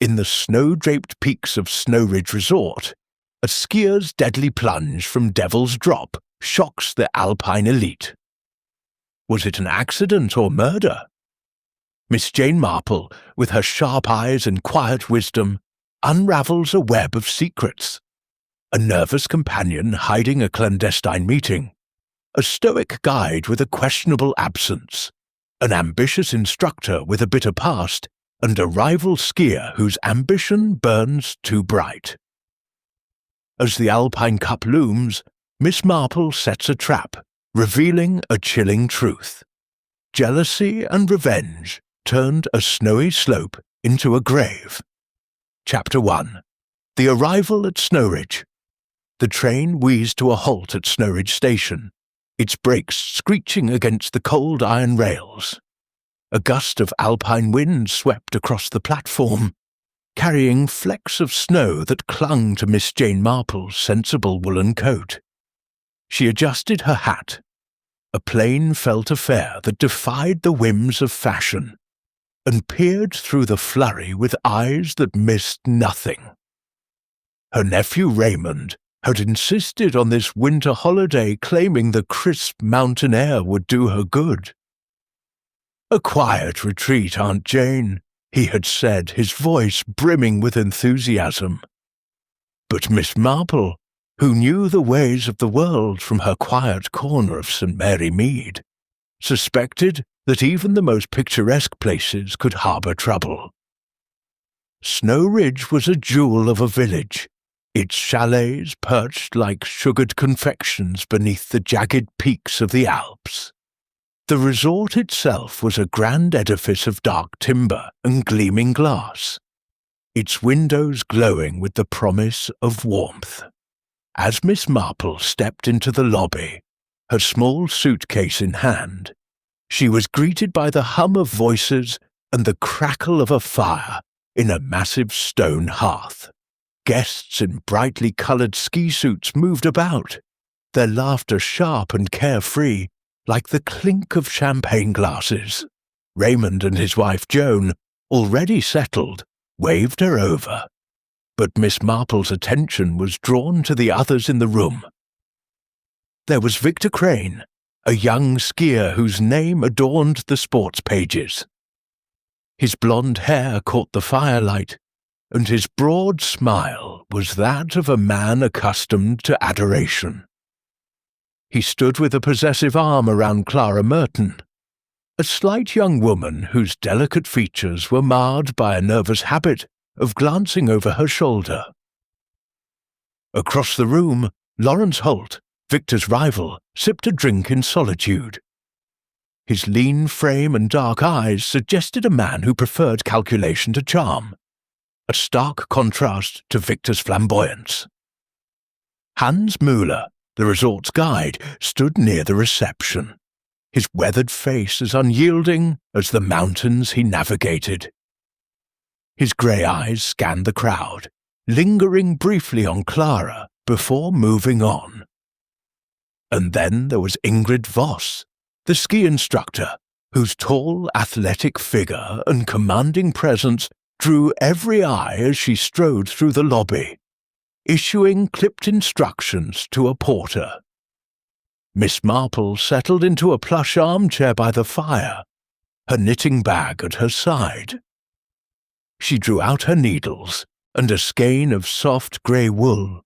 In the snow-draped peaks of Snow Ridge Resort, a skier's deadly plunge from Devil's Drop shocks the alpine elite. Was it an accident or murder? Miss Jane Marple, with her sharp eyes and quiet wisdom, unravels a web of secrets. A nervous companion hiding a clandestine meeting, a stoic guide with a questionable absence, an ambitious instructor with a bitter past, and a rival skier whose ambition burns too bright. As the Alpine Cup looms, Miss Marple sets a trap, revealing a chilling truth. Jealousy and revenge turned a snowy slope into a grave. Chapter 1. The arrival at Snow Ridge. The train wheezed to a halt at Snow Ridge Station, its brakes screeching against the cold iron rails. A gust of alpine wind swept across the platform, carrying flecks of snow that clung to Miss Jane Marple's sensible woolen coat. She adjusted her hat, a plain felt affair that defied the whims of fashion, and peered through the flurry with eyes that missed nothing. Her nephew Raymond had insisted on this winter holiday, claiming the crisp mountain air would do her good. "A quiet retreat, Aunt Jane," he had said, his voice brimming with enthusiasm. But Miss Marple, who knew the ways of the world from her quiet corner of St. Mary Mead, suspected that even the most picturesque places could harbour trouble. Snow Ridge was a jewel of a village, its chalets perched like sugared confections beneath the jagged peaks of the Alps. The resort itself was a grand edifice of dark timber and gleaming glass, its windows glowing with the promise of warmth. As Miss Marple stepped into the lobby, her small suitcase in hand, she was greeted by the hum of voices and the crackle of a fire in a massive stone hearth. Guests in brightly coloured ski suits moved about, their laughter sharp and carefree, like the clink of champagne glasses. Raymond and his wife Joan, already settled, waved her over. But Miss Marple's attention was drawn to the others in the room. There was Victor Crane, a young skier whose name adorned the sports pages. His blonde hair caught the firelight, and his broad smile was that of a man accustomed to adoration. He stood with a possessive arm around Clara Merton, a slight young woman whose delicate features were marred by a nervous habit of glancing over her shoulder. Across the room, Lawrence Holt, Victor's rival, sipped a drink in solitude. His lean frame and dark eyes suggested a man who preferred calculation to charm, a stark contrast to Victor's flamboyance. Hans Müller, the resort's guide, stood near the reception, his weathered face as unyielding as the mountains he navigated. His grey eyes scanned the crowd, lingering briefly on Clara before moving on. And then there was Ingrid Voss, the ski instructor, whose tall, athletic figure and commanding presence drew every eye as she strode through the lobby, issuing clipped instructions to a porter. Miss Marple settled into a plush armchair by the fire, her knitting bag at her side. She drew out her needles and a skein of soft grey wool,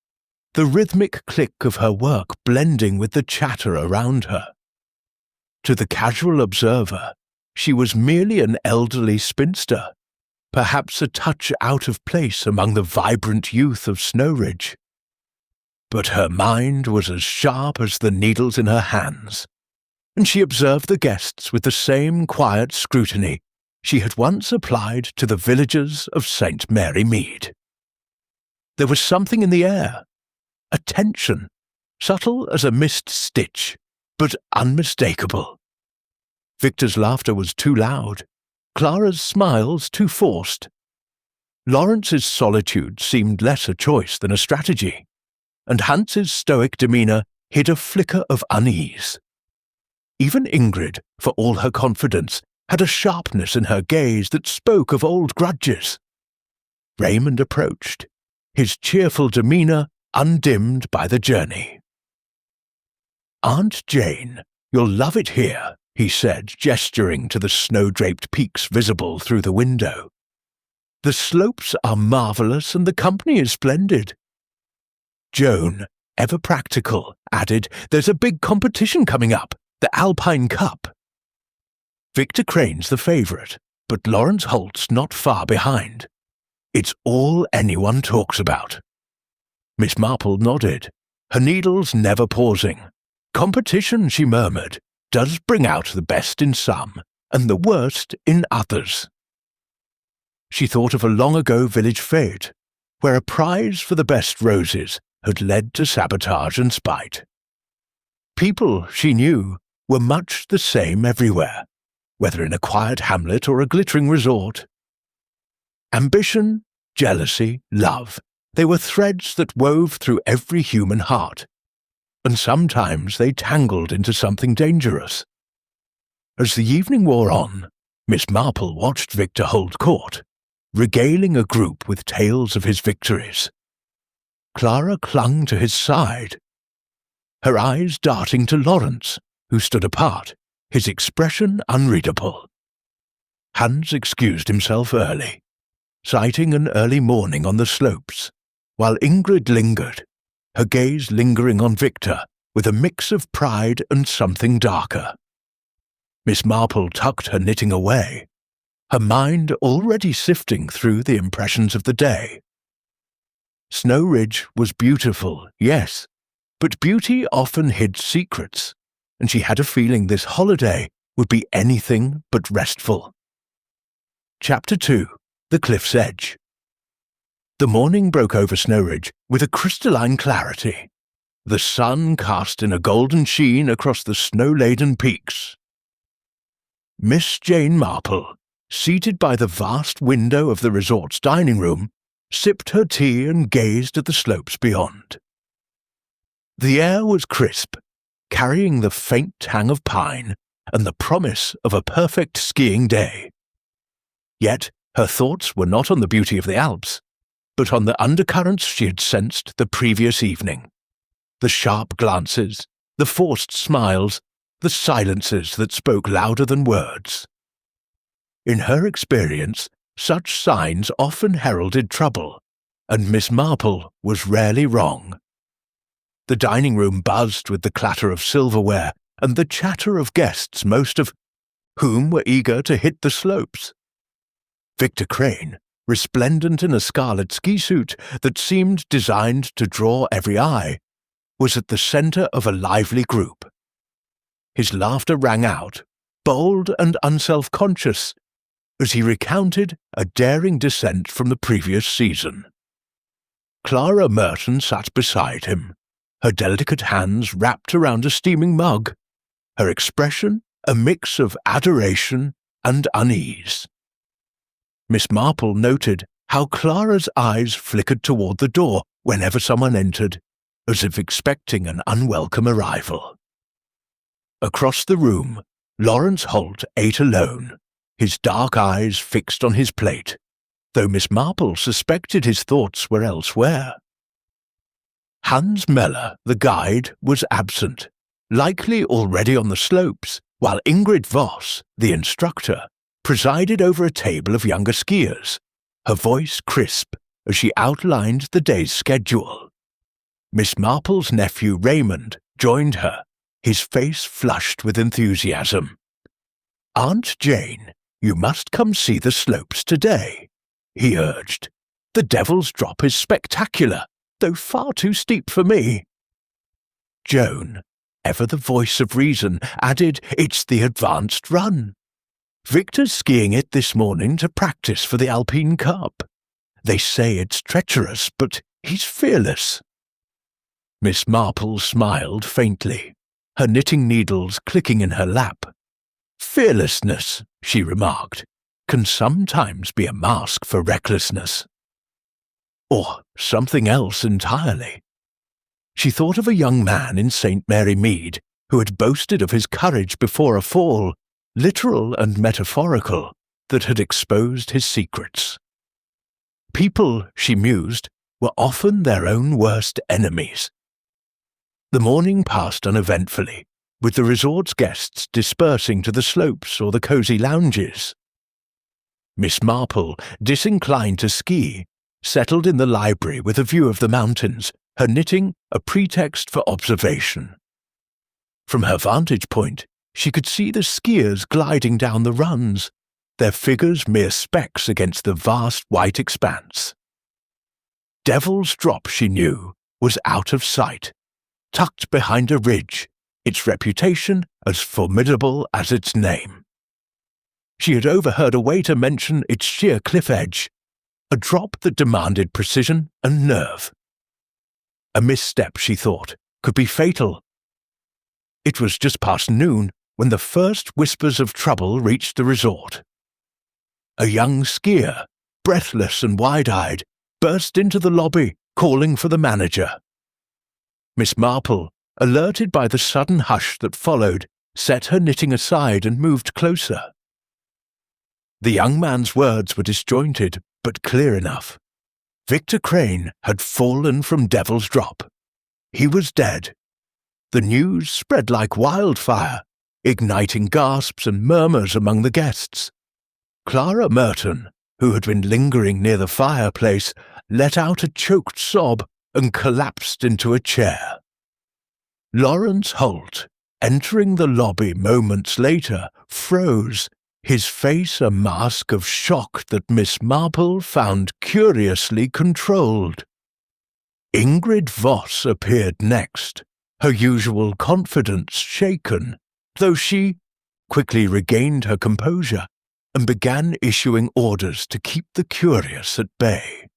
the rhythmic click of her work blending with the chatter around her. To the casual observer, she was merely an elderly spinster, perhaps a touch out of place among the vibrant youth of Snow Ridge. But her mind was as sharp as the needles in her hands, and she observed the guests with the same quiet scrutiny she had once applied to the villagers of St. Mary Mead. There was something in the air, a tension, subtle as a missed stitch, but unmistakable. Victor's laughter was too loud, Clara's smiles too forced. Lawrence's solitude seemed less a choice than a strategy, and Hans's stoic demeanour hid a flicker of unease. Even Ingrid, for all her confidence, had a sharpness in her gaze that spoke of old grudges. Raymond approached, his cheerful demeanour undimmed by the journey. "Aunt Jane, you'll love it here," he said, gesturing to the snow-draped peaks visible through the window. "The slopes are marvellous and the company is splendid." Joan, ever practical, added, "There's a big competition coming up, the Alpine Cup." Victor Crane's the favourite, but Lawrence Holt's not far behind. It's all anyone talks about. Miss Marple nodded, her needles never pausing. "Competition," she murmured, "does bring out the best in some, and the worst in others." She thought of a long-ago village fete, where a prize for the best roses had led to sabotage and spite. People, she knew, were much the same everywhere, whether in a quiet hamlet or a glittering resort. Ambition, jealousy, love, they were threads that wove through every human heart, and sometimes they tangled into something dangerous. As the evening wore on, Miss Marple watched Victor hold court, regaling a group with tales of his victories. Clara clung to his side, her eyes darting to Lawrence, who stood apart, his expression unreadable. Hans excused himself early, citing an early morning on the slopes, while Ingrid lingered, her gaze lingering on Victor with a mix of pride and something darker. Miss Marple tucked her knitting away, her mind already sifting through the impressions of the day. Snow Ridge was beautiful, yes, but beauty often hid secrets, and she had a feeling this holiday would be anything but restful. Chapter 2. The Cliff's Edge. The morning broke over Snow Ridge with a crystalline clarity, the sun cast in a golden sheen across the snow-laden peaks. Miss Jane Marple, seated by the vast window of the resort's dining room, sipped her tea and gazed at the slopes beyond. The air was crisp, carrying the faint tang of pine and the promise of a perfect skiing day. Yet her thoughts were not on the beauty of the Alps, but on the undercurrents she had sensed the previous evening. The sharp glances, the forced smiles, the silences that spoke louder than words. In her experience, such signs often heralded trouble, and Miss Marple was rarely wrong. The dining room buzzed with the clatter of silverware and the chatter of guests, most of whom were eager to hit the slopes. Victor Crane, resplendent in a scarlet ski suit that seemed designed to draw every eye, was at the centre of a lively group. His laughter rang out, bold and unself-conscious, as he recounted a daring descent from the previous season. Clara Merton sat beside him, her delicate hands wrapped around a steaming mug, her expression a mix of adoration and unease. Miss Marple noted how Clara's eyes flickered toward the door whenever someone entered, as if expecting an unwelcome arrival. Across the room, Lawrence Holt ate alone, his dark eyes fixed on his plate, though Miss Marple suspected his thoughts were elsewhere. Hans Meller, the guide, was absent, likely already on the slopes, while Ingrid Voss, the instructor, presided over a table of younger skiers, her voice crisp as she outlined the day's schedule. Miss Marple's nephew Raymond joined her, his face flushed with enthusiasm. "Aunt Jane, you must come see the slopes today," he urged. "The Devil's Drop is spectacular, though far too steep for me." Joan, ever the voice of reason, added, "It's the advanced run. Victor's skiing it this morning to practice for the Alpine Cup. They say it's treacherous, but he's fearless." Miss Marple smiled faintly, her knitting needles clicking in her lap. "Fearlessness," she remarked, "can sometimes be a mask for recklessness. Or something else entirely." She thought of a young man in St. Mary Mead who had boasted of his courage before a fall, literal and metaphorical, that had exposed his secrets. People, she mused, were often their own worst enemies. The morning passed uneventfully, with the resort's guests dispersing to the slopes or the cosy lounges. Miss Marple, disinclined to ski, settled in the library with a view of the mountains, her knitting a pretext for observation. From her vantage point, she could see the skiers gliding down the runs, their figures mere specks against the vast white expanse. Devil's Drop, she knew, was out of sight, tucked behind a ridge, its reputation as formidable as its name. She had overheard a waiter mention its sheer cliff edge, a drop that demanded precision and nerve. A misstep, she thought, could be fatal. It was just past noon when the first whispers of trouble reached the resort. A young skier, breathless and wide-eyed, burst into the lobby, calling for the manager. Miss Marple, alerted by the sudden hush that followed, set her knitting aside and moved closer. The young man's words were disjointed, but clear enough. Victor Crane had fallen from Devil's Drop. He was dead. The news spread like wildfire, igniting gasps and murmurs among the guests. Clara Merton, who had been lingering near the fireplace, let out a choked sob and collapsed into a chair. Lawrence Holt, entering the lobby moments later, froze, his face a mask of shock that Miss Marple found curiously controlled. Ingrid Voss appeared next, her usual confidence shaken, though she quickly regained her composure and began issuing orders to keep the curious at bay.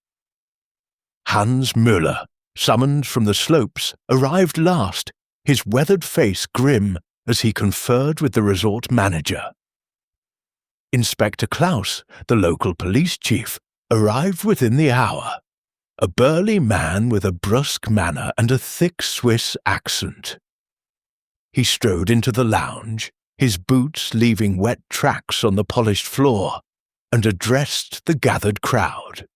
Hans Müller, summoned from the slopes, arrived last, his weathered face grim as he conferred with the resort manager. Inspector Klaus, the local police chief, arrived within the hour, a burly man with a brusque manner and a thick Swiss accent. He strode into the lounge, his boots leaving wet tracks on the polished floor, and addressed the gathered crowd.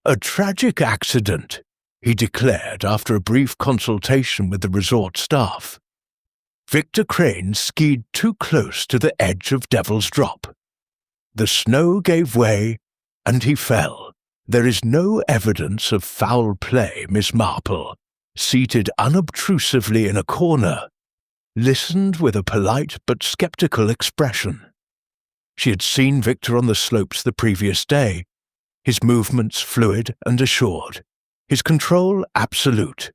"A tragic accident," he declared after a brief consultation with the resort staff. Victor Crane skied too close to the edge of Devil's Drop. The snow gave way, and he fell. There is no evidence of foul play. Miss Marple, seated unobtrusively in a corner, listened with a polite but sceptical expression. She had seen Victor on the slopes the previous day, his movements fluid and assured, his control absolute.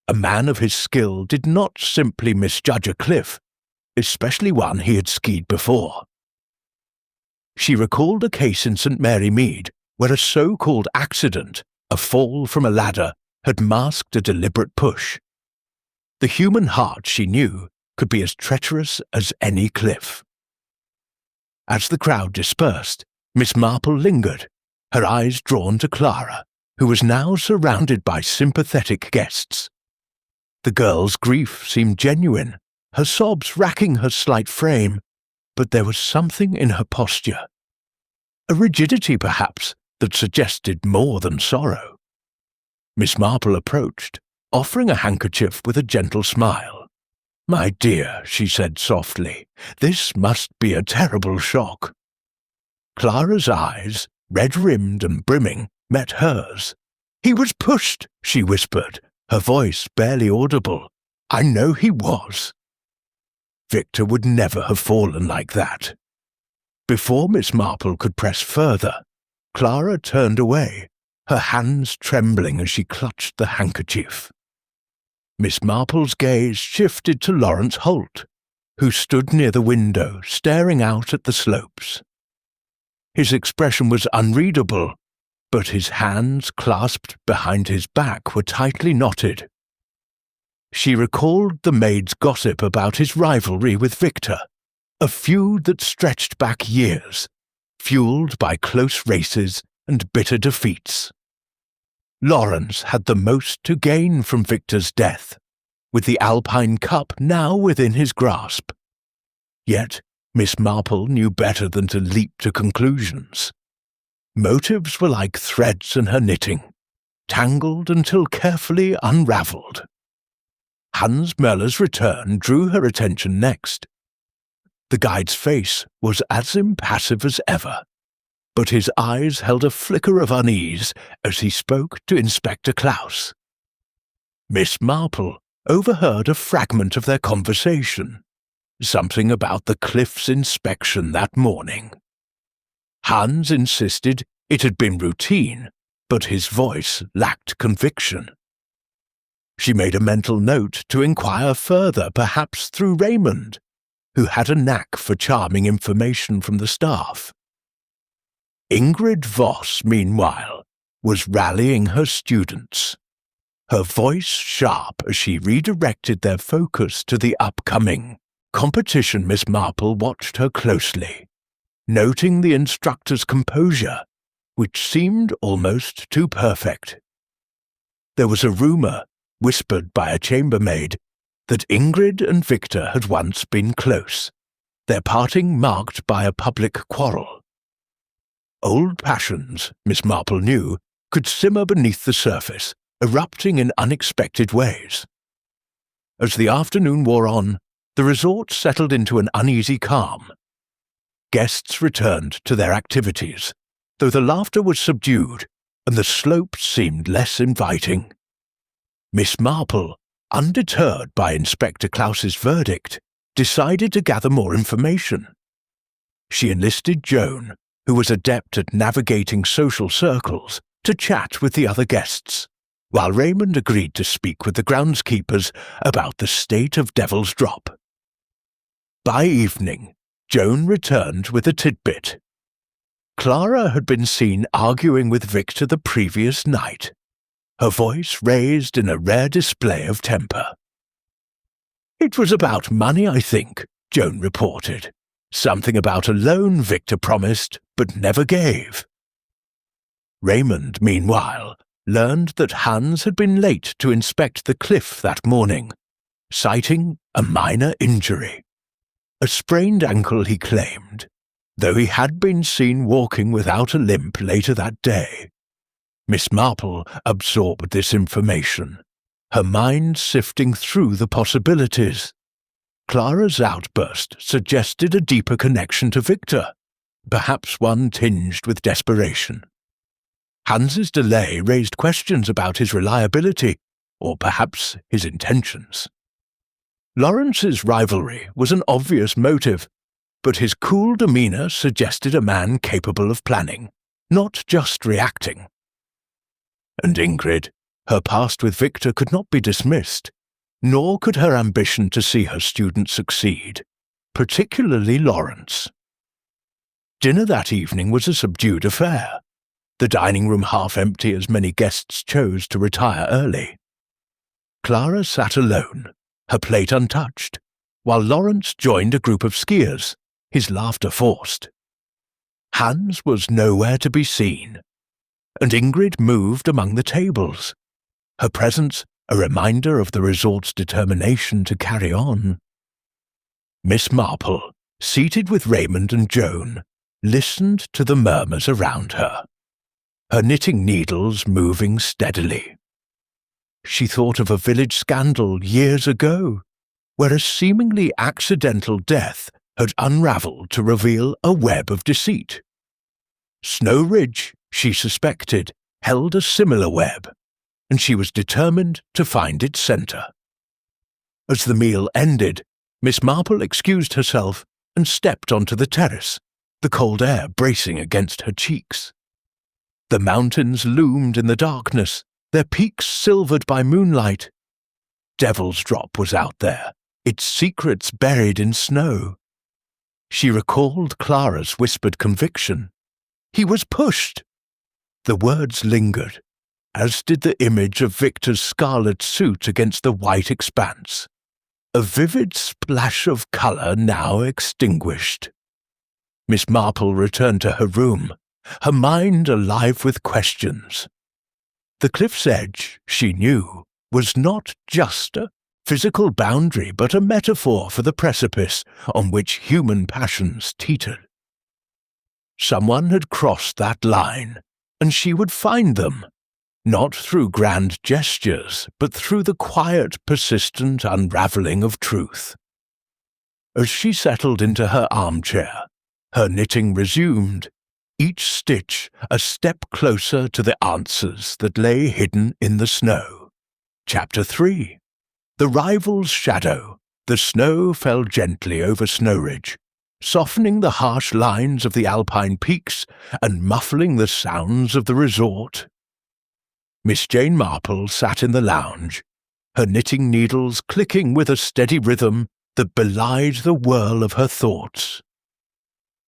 A man of his skill did not simply misjudge a cliff, especially one he had skied before. She recalled a case in St. Mary Mead where a so-called accident, a fall from a ladder, had masked a deliberate push. The human heart, she knew, could be as treacherous as any cliff. As the crowd dispersed, Miss Marple lingered, her eyes drawn to Clara, who was now surrounded by sympathetic guests. The girl's grief seemed genuine, her sobs racking her slight frame, but there was something in her posture. A rigidity, perhaps, that suggested more than sorrow. Miss Marple approached, offering a handkerchief with a gentle smile. "My dear," she said softly, "this must be a terrible shock." Clara's eyes, red-rimmed and brimming, met hers. "He was pushed," she whispered, her voice barely audible. "I know he was." Victor would never have fallen like that. Before Miss Marple could press further, Clara turned away, her hands trembling as she clutched the handkerchief. Miss Marple's gaze shifted to Lawrence Holt, who stood near the window staring out at the slopes. His expression was unreadable, but his hands clasped behind his back were tightly knotted. She recalled the maid's gossip about his rivalry with Victor, a feud that stretched back years, fueled by close races and bitter defeats. Lawrence had the most to gain from Victor's death, with the Alpine Cup now within his grasp. Yet Miss Marple knew better than to leap to conclusions. Motives were like threads in her knitting, tangled until carefully unravelled. Hans Möller's return drew her attention next. The guide's face was as impassive as ever, but his eyes held a flicker of unease as he spoke to Inspector Klaus. Miss Marple overheard a fragment of their conversation, something about the cliff's inspection that morning. Hans insisted it had been routine, but his voice lacked conviction. She made a mental note to inquire further, perhaps through Raymond, who had a knack for charming information from the staff. Ingrid Voss, meanwhile, was rallying her students, her voice sharp as she redirected their focus to the upcoming competition. Miss Marple watched her closely, noting the instructor's composure, which seemed almost too perfect. There was a rumour, whispered by a chambermaid, that Ingrid and Victor had once been close, their parting marked by a public quarrel. Old passions, Miss Marple knew, could simmer beneath the surface, erupting in unexpected ways. As the afternoon wore on, the resort settled into an uneasy calm. Guests returned to their activities, though the laughter was subdued and the slopes seemed less inviting. Miss Marple, undeterred by Inspector Klaus's verdict, decided to gather more information. She enlisted Joan, who was adept at navigating social circles, to chat with the other guests, while Raymond agreed to speak with the groundskeepers about the state of Devil's Drop. By evening, Joan returned with a tidbit. Clara had been seen arguing with Victor the previous night, her voice raised in a rare display of temper. "It was about money, I think," Joan reported. "Something about a loan Victor promised but never gave." Raymond, meanwhile, learned that Hans had been late to inspect the cliff that morning, citing a minor injury. A sprained ankle, he claimed, though he had been seen walking without a limp later that day. Miss Marple absorbed this information, her mind sifting through the possibilities. Clara's outburst suggested a deeper connection to Victor, perhaps one tinged with desperation. Hans's delay raised questions about his reliability, or perhaps his intentions. Lawrence's rivalry was an obvious motive, but his cool demeanour suggested a man capable of planning, not just reacting. And Ingrid, her past with Victor could not be dismissed, nor could her ambition to see her student succeed, particularly Lawrence. Dinner that evening was a subdued affair, the dining room half empty as many guests chose to retire early. Clara sat alone, her plate untouched, while Lawrence joined a group of skiers, his laughter forced. Hans was nowhere to be seen, and Ingrid moved among the tables, her presence a reminder of the resort's determination to carry on. Miss Marple, seated with Raymond and Joan, listened to the murmurs around her, her knitting needles moving steadily. She thought of a village scandal years ago, where a seemingly accidental death had unravelled to reveal a web of deceit. Snow Ridge, she suspected, held a similar web, and she was determined to find its centre. As the meal ended, Miss Marple excused herself and stepped onto the terrace, the cold air bracing against her cheeks. The mountains loomed in the darkness, their peaks silvered by moonlight. Devil's Drop was out there, its secrets buried in snow. She recalled Clara's whispered conviction. He was pushed. The words lingered, as did the image of Victor's scarlet suit against the white expanse, a vivid splash of colour now extinguished. Miss Marple returned to her room, her mind alive with questions. The cliff's edge, she knew, was not just a physical boundary but a metaphor for the precipice on which human passions teetered. Someone had crossed that line, and she would find them, not through grand gestures, but through the quiet, persistent unravelling of truth. As she settled into her armchair, her knitting resumed, each stitch a step closer to the answers that lay hidden in the snow. Chapter 3. The Rival's Shadow. The snow fell gently over Snowridge, softening the harsh lines of the alpine peaks and muffling the sounds of the resort. Miss Jane Marple sat in the lounge, her knitting needles clicking with a steady rhythm that belied the whirl of her thoughts.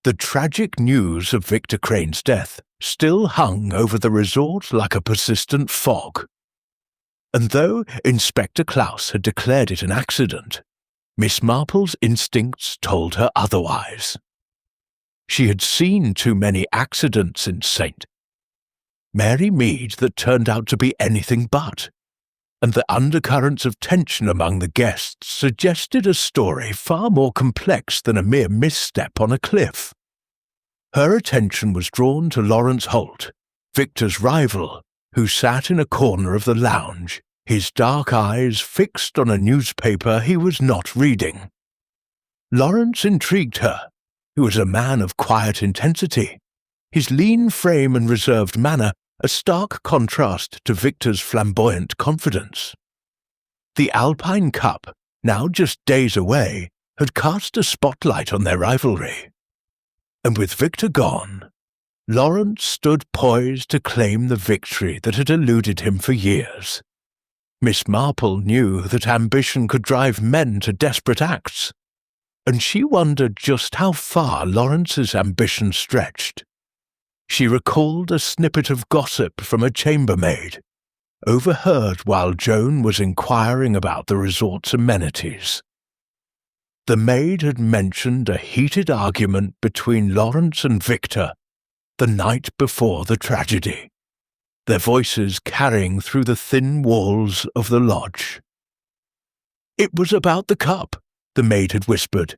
The tragic news of Victor Crane's death still hung over the resort like a persistent fog. And though Inspector Klaus had declared it an accident, Miss Marple's instincts told her otherwise. She had seen too many accidents in St. Mary Mead that turned out to be anything but, and the undercurrents of tension among the guests suggested a story far more complex than a mere misstep on a cliff. Her attention was drawn to Lawrence Holt, Victor's rival, who sat in a corner of the lounge, his dark eyes fixed on a newspaper he was not reading. Lawrence intrigued her. He was a man of quiet intensity, his lean frame and reserved manner a stark contrast to Victor's flamboyant confidence. The Alpine Cup, now just days away, had cast a spotlight on their rivalry. And with Victor gone, Lawrence stood poised to claim the victory that had eluded him for years. Miss Marple knew that ambition could drive men to desperate acts, and she wondered just how far Lawrence's ambition stretched. She recalled a snippet of gossip from a chambermaid, overheard while Joan was inquiring about the resort's amenities. The maid had mentioned a heated argument between Lawrence and Victor the night before the tragedy, their voices carrying through the thin walls of the lodge. "It was about the cup," the maid had whispered,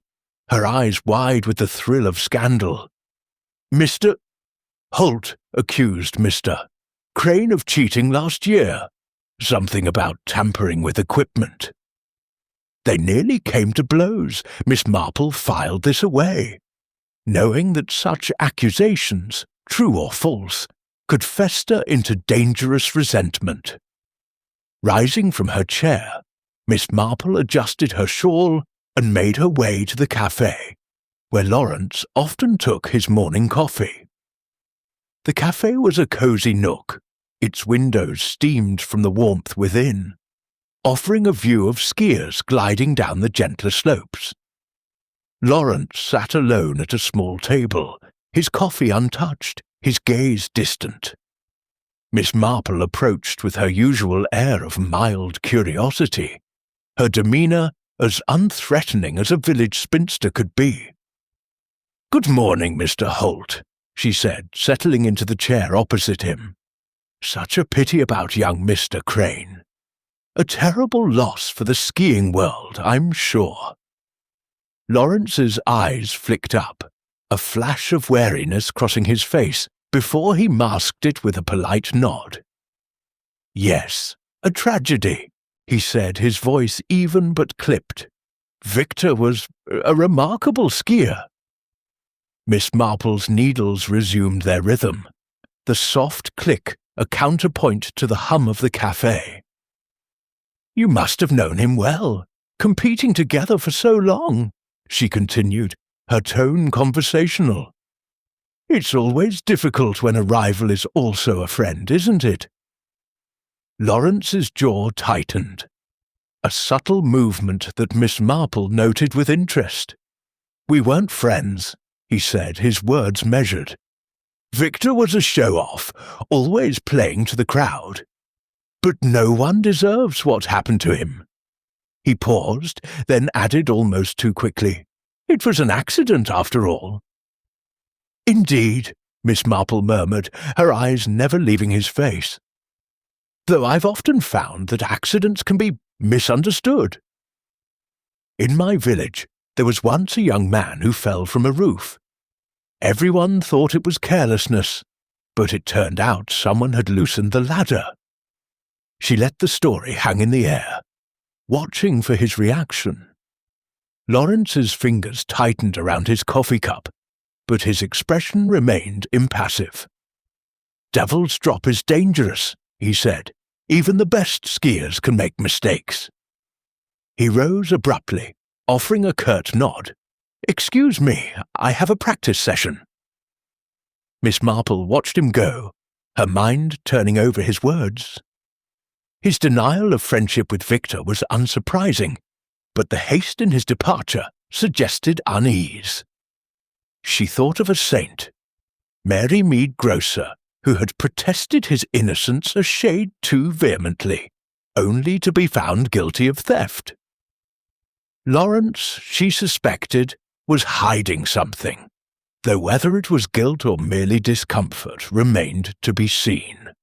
her eyes wide with the thrill of scandal. "Mr. Holt accused Mr. Crane of cheating last year, something about tampering with equipment. They nearly came to blows. Miss Marple filed this away, knowing that such accusations, true or false, could fester into dangerous resentment. Rising from her chair, Miss Marple adjusted her shawl and made her way to the café, where Lawrence often took his morning coffee. The café was a cosy nook, its windows steamed from the warmth within, offering a view of skiers gliding down the gentler slopes. Lawrence sat alone at a small table, his coffee untouched, his gaze distant. Miss Marple approached with her usual air of mild curiosity, her demeanour as unthreatening as a village spinster could be. "Good morning, Mr. Holt," she said, settling into the chair opposite him. "Such a pity about young Mr. Crane. A terrible loss for the skiing world, I'm sure." Lawrence's eyes flicked up, a flash of wariness crossing his face before he masked it with a polite nod. "Yes, a tragedy," he said, his voice even but clipped. "Victor was a remarkable skier." Miss Marple's needles resumed their rhythm, the soft click a counterpoint to the hum of the café. "You must have known him well, competing together for so long," she continued, her tone conversational. "It's always difficult when a rival is also a friend, isn't it?" Lawrence's jaw tightened, a subtle movement that Miss Marple noted with interest. "We weren't friends," he said, his words measured. "Victor was a show-off, always playing to the crowd. But no one deserves what happened to him." He paused, then added almost too quickly, "It was an accident, after all." "Indeed," Miss Marple murmured, her eyes never leaving his face. "Though I've often found that accidents can be misunderstood. In my village, there was once a young man who fell from a roof. Everyone thought it was carelessness, but it turned out someone had loosened the ladder. She let the story hang in the air, watching for his reaction. Lawrence's fingers tightened around his coffee cup, but his expression remained impassive. "Devil's Drop is dangerous," he said. "Even the best skiers can make mistakes." He rose abruptly, offering a curt nod. "Excuse me, I have a practice session." Miss Marple watched him go, her mind turning over his words. His denial of friendship with Victor was unsurprising, but the haste in his departure suggested unease. She thought of a saint, Mary Mead Grocer, who had protested his innocence a shade too vehemently, only to be found guilty of theft. Lawrence, she suspected, was hiding something, though whether it was guilt or merely discomfort remained to be seen.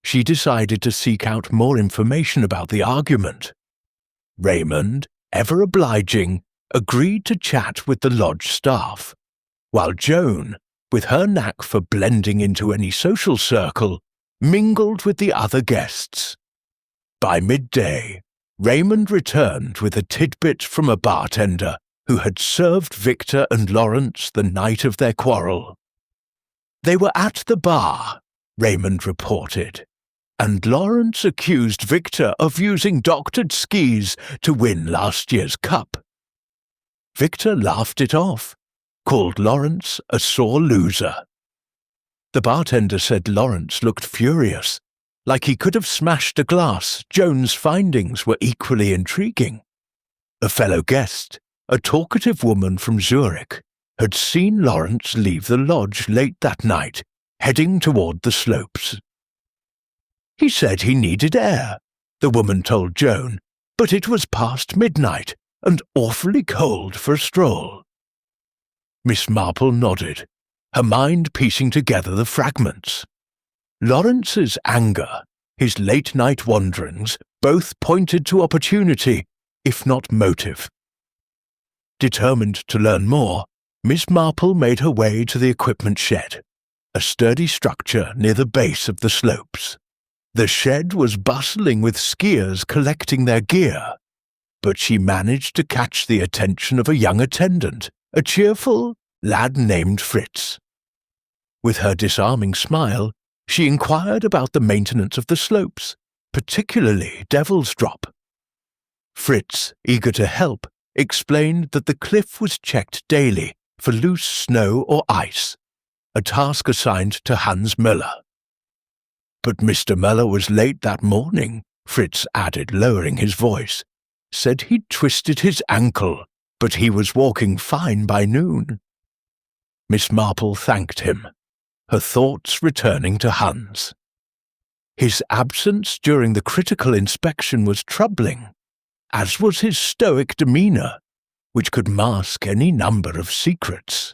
She decided to seek out more information about the argument. Raymond, ever obliging, agreed to chat with the lodge staff, while Joan, with her knack for blending into any social circle, mingled with the other guests. By midday, Raymond returned with a tidbit from a bartender who had served Victor and Lawrence the night of their quarrel. They were at the bar, Raymond reported, and Lawrence accused Victor of using doctored skis to win last year's cup. Victor laughed it off, called Lawrence a sore loser. The bartender said Lawrence looked furious, like he could have smashed a glass. Joan's findings were equally intriguing. A fellow guest, a talkative woman from Zurich, had seen Lawrence leave the lodge late that night, heading toward the slopes. "He said he needed air," the woman told Joan, "but it was past midnight and awfully cold for a stroll." Miss Marple nodded, her mind piecing together the fragments. Lawrence's anger, his late-night wanderings, both pointed to opportunity, if not motive. Determined to learn more, Miss Marple made her way to the equipment shed, a sturdy structure near the base of the slopes. The shed was bustling with skiers collecting their gear, but she managed to catch the attention of a young attendant, a cheerful lad named Fritz. With her disarming smile, she inquired about the maintenance of the slopes, particularly Devil's Drop. Fritz, eager to help, explained that the cliff was checked daily for loose snow or ice, a task assigned to Hans Müller. "But Mr. Müller was late that morning," Fritz added, lowering his voice. "Said he'd twisted his ankle, but he was walking fine by noon." Miss Marple thanked him, her thoughts returning to Hans. His absence during the critical inspection was troubling, as was his stoic demeanour, which could mask any number of secrets.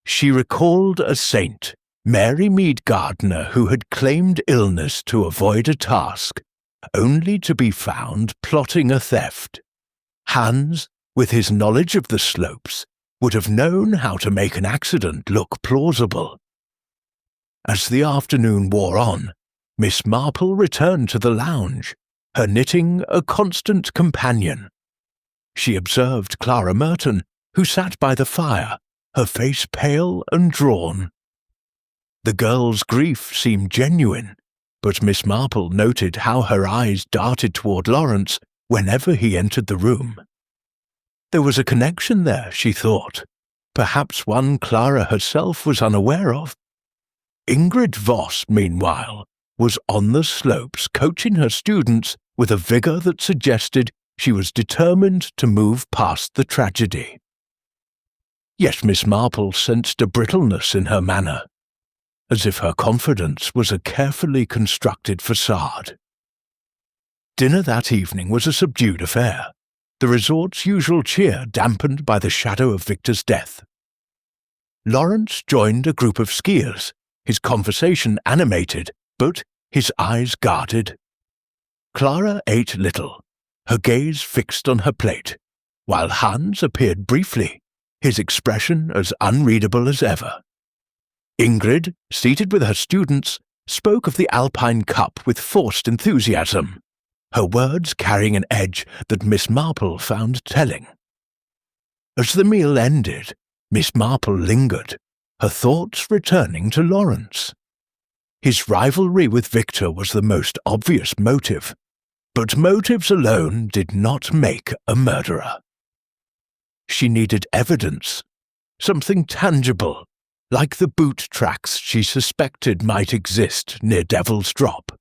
She recalled a saint, Mary Mead Gardner, who had claimed illness to avoid a task, only to be found plotting a theft. Hans, with his knowledge of the slopes, would have known how to make an accident look plausible. As the afternoon wore on, Miss Marple returned to the lounge, her knitting a constant companion. She observed Clara Merton, who sat by the fire, her face pale and drawn. The girl's grief seemed genuine, but Miss Marple noted how her eyes darted toward Lawrence whenever he entered the room. There was a connection there, she thought, perhaps one Clara herself was unaware of. Ingrid Voss, meanwhile, was on the slopes coaching her students with a vigour that suggested she was determined to move past the tragedy. Yet Miss Marple sensed a brittleness in her manner, as if her confidence was a carefully constructed facade. Dinner that evening was a subdued affair, the resort's usual cheer dampened by the shadow of Victor's death. Lawrence joined a group of skiers, his conversation animated, but his eyes guarded. Clara ate little, her gaze fixed on her plate, while Hans appeared briefly, his expression as unreadable as ever. Ingrid, seated with her students, spoke of the Alpine Cup with forced enthusiasm, her words carrying an edge that Miss Marple found telling. As the meal ended, Miss Marple lingered, her thoughts returning to Lawrence. His rivalry with Victor was the most obvious motive, but motives alone did not make a murderer. She needed evidence, something tangible, like the boot tracks she suspected might exist near Devil's Drop.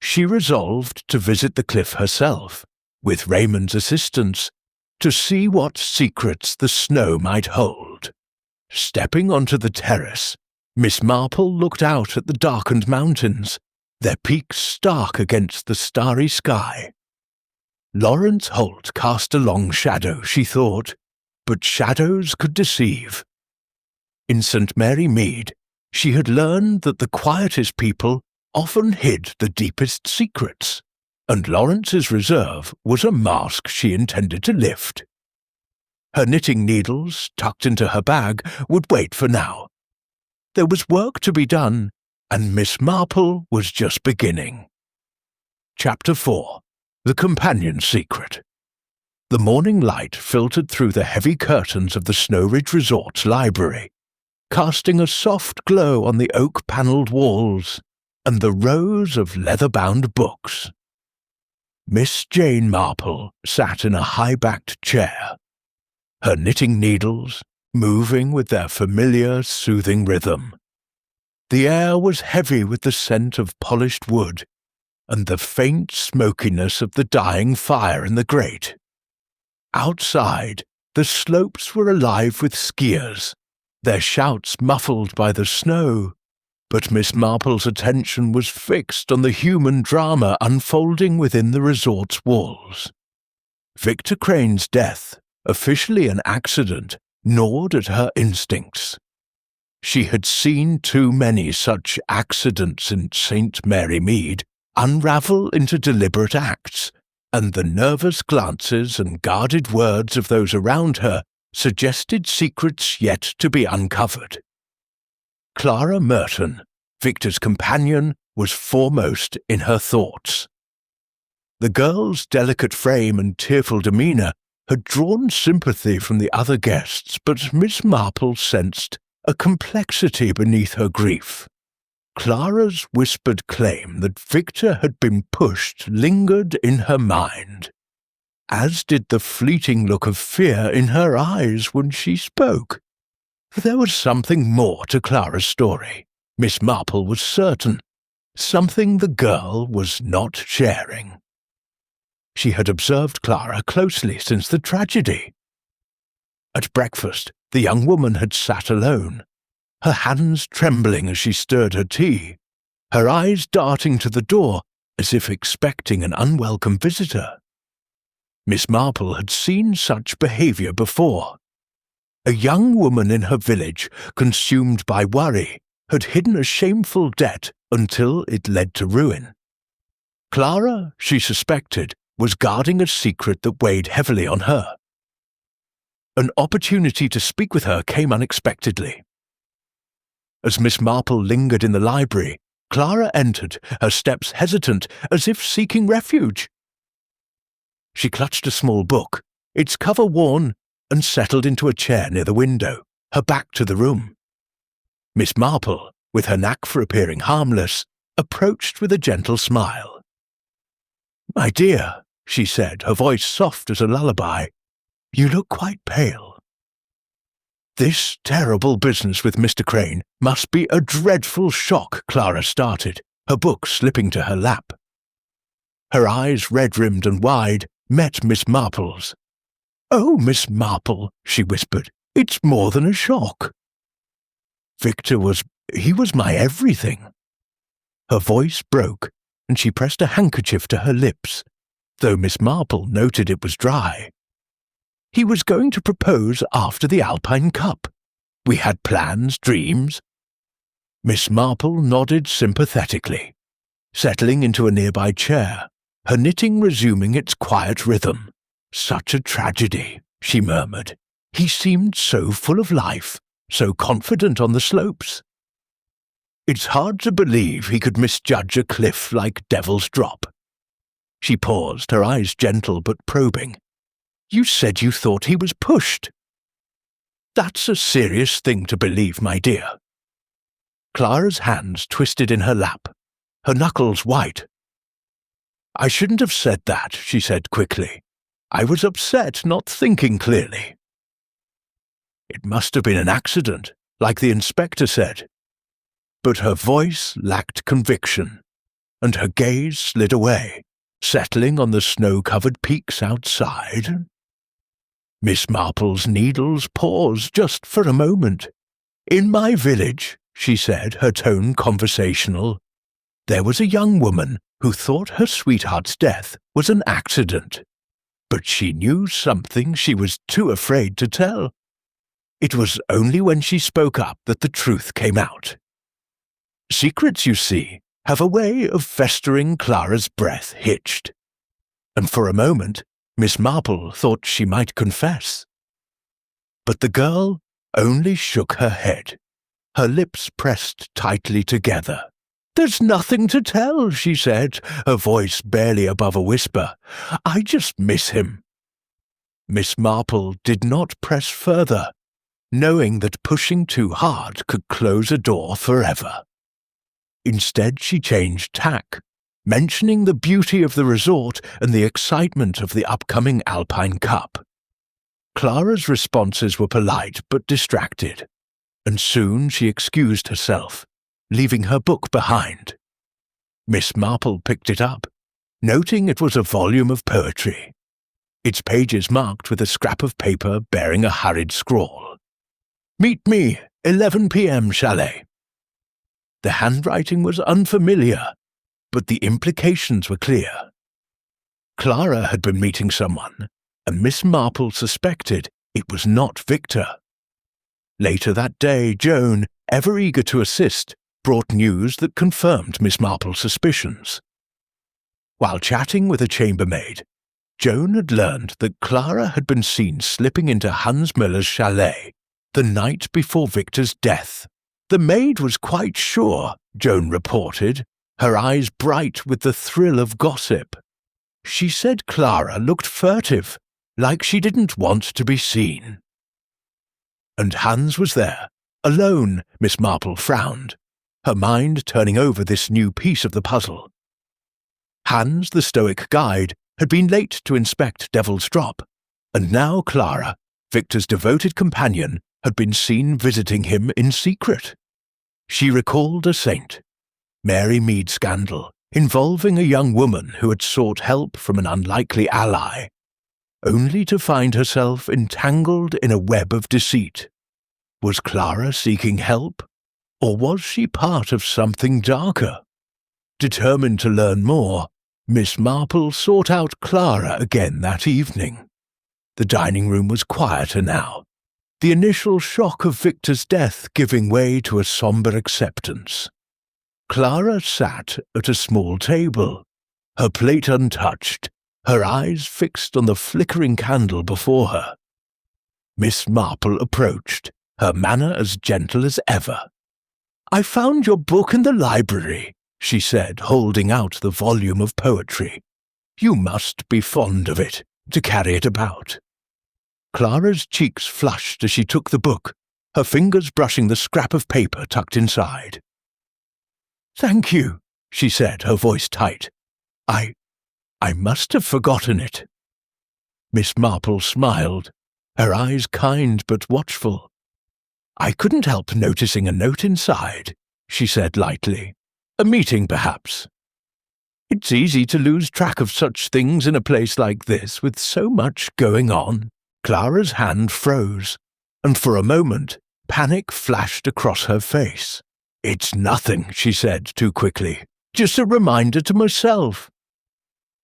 She resolved to visit the cliff herself, with Raymond's assistance, to see what secrets the snow might hold. Stepping onto the terrace, Miss Marple looked out at the darkened mountains, their peaks stark against the starry sky. Lawrence Holt cast a long shadow, she thought, but shadows could deceive. In St. Mary Mead, she had learned that the quietest people often hid the deepest secrets, and Lawrence's reserve was a mask she intended to lift. Her knitting needles, tucked into her bag, would wait for now. There was work to be done, and Miss Marple was just beginning. Chapter 4. The Companion's Secret. The morning light filtered through the heavy curtains of the Snow Ridge Resort's library, casting a soft glow on the oak-panelled walls and the rows of leather-bound books. Miss Jane Marple sat in a high-backed chair, her knitting needles moving with their familiar, soothing rhythm. The air was heavy with the scent of polished wood and the faint smokiness of the dying fire in the grate. Outside, the slopes were alive with skiers, their shouts muffled by the snow, but Miss Marple's attention was fixed on the human drama unfolding within the resort's walls. Victor Crane's death, officially an accident, gnawed at her instincts. She had seen too many such accidents in St. Mary Mead unravel into deliberate acts, and the nervous glances and guarded words of those around her suggested secrets yet to be uncovered. Clara Merton, Victor's companion, was foremost in her thoughts. The girl's delicate frame and tearful demeanour had drawn sympathy from the other guests, but Miss Marple sensed a complexity beneath her grief. Clara's whispered claim that Victor had been pushed lingered in her mind, as did the fleeting look of fear in her eyes when she spoke. There was something more to Clara's story, Miss Marple was certain, something the girl was not sharing. She had observed Clara closely since the tragedy. At breakfast, the young woman had sat alone, her hands trembling as she stirred her tea, her eyes darting to the door as if expecting an unwelcome visitor. Miss Marple had seen such behaviour before. A young woman in her village, consumed by worry, had hidden a shameful debt until it led to ruin. Clara, she suspected, was guarding a secret that weighed heavily on her. An opportunity to speak with her came unexpectedly. As Miss Marple lingered in the library, Clara entered, her steps hesitant, as if seeking refuge. She clutched a small book, its cover worn, and settled into a chair near the window, her back to the room. Miss Marple, with her knack for appearing harmless, approached with a gentle smile. "My dear," she said, her voice soft as a lullaby, "you look quite pale." This terrible business with Mr. Crane must be a dreadful shock, Clara started, her book slipping to her lap. Her eyes, red-rimmed and wide, met Miss Marple's. "Oh, Miss Marple," she whispered, "it's more than a shock." Victor was my everything. Her voice broke, and she pressed a handkerchief to her lips, though Miss Marple noted it was dry. He was going to propose after the Alpine Cup. We had plans, dreams. Miss Marple nodded sympathetically, settling into a nearby chair, her knitting resuming its quiet rhythm. "Such a tragedy," she murmured. "He seemed so full of life, so confident on the slopes." It's hard to believe he could misjudge a cliff like Devil's Drop. She paused, her eyes gentle but probing. You said you thought he was pushed. That's a serious thing to believe, my dear. Clara's hands twisted in her lap, her knuckles white. I shouldn't have said that, she said quickly. I was upset, not thinking clearly. It must have been an accident, like the inspector said. But her voice lacked conviction, and her gaze slid away, settling on the snow-covered peaks outside. Miss Marple's needles paused just for a moment. In my village, she said, her tone conversational, there was a young woman who thought her sweetheart's death was an accident. But she knew something she was too afraid to tell. It was only when she spoke up that the truth came out. Secrets, you see, have a way of festering. Clara's breath hitched. And for a moment, Miss Marple thought she might confess. But the girl only shook her head, her lips pressed tightly together. There's nothing to tell, she said, her voice barely above a whisper. I just miss him. Miss Marple did not press further, knowing that pushing too hard could close a door forever. Instead, she changed tack, mentioning the beauty of the resort and the excitement of the upcoming Alpine Cup. Clara's responses were polite but distracted, and soon she excused herself, leaving her book behind. Miss Marple picked it up, noting it was a volume of poetry, its pages marked with a scrap of paper bearing a hurried scrawl. Meet me, 11 p.m. chalet. The handwriting was unfamiliar, but the implications were clear. Clara had been meeting someone, and Miss Marple suspected it was not Victor. Later that day, Joan, ever eager to assist, brought news that confirmed Miss Marple's suspicions. While chatting with a chambermaid, Joan had learned that Clara had been seen slipping into Hans Müller's chalet the night before Victor's death. The maid was quite sure, Joan reported, her eyes bright with the thrill of gossip. She said Clara looked furtive, like she didn't want to be seen. And Hans was there, alone. Miss Marple frowned, her mind turning over this new piece of the puzzle. Hans, the stoic guide, had been late to inspect Devil's Drop, and now Clara, Victor's devoted companion, had been seen visiting him in secret. She recalled a saint, Mary Mead scandal, involving a young woman who had sought help from an unlikely ally, only to find herself entangled in a web of deceit. Was Clara seeking help, or was she part of something darker? Determined to learn more, Miss Marple sought out Clara again that evening. The dining room was quieter now, the initial shock of Victor's death giving way to a sombre acceptance. Clara sat at a small table, her plate untouched, her eyes fixed on the flickering candle before her. Miss Marple approached, her manner as gentle as ever. "I found your book in the library," she said, holding out the volume of poetry. "You must be fond of it, to carry it about." Clara's cheeks flushed as she took the book, her fingers brushing the scrap of paper tucked inside. "Thank you," she said, her voice tight. I must have forgotten it." Miss Marple smiled, her eyes kind but watchful. "I couldn't help noticing a note inside," she said lightly. "A meeting, perhaps." "It's easy to lose track of such things in a place like this with so much going on." Clara's hand froze, and for a moment, panic flashed across her face. "It's nothing," she said too quickly. "Just a reminder to myself."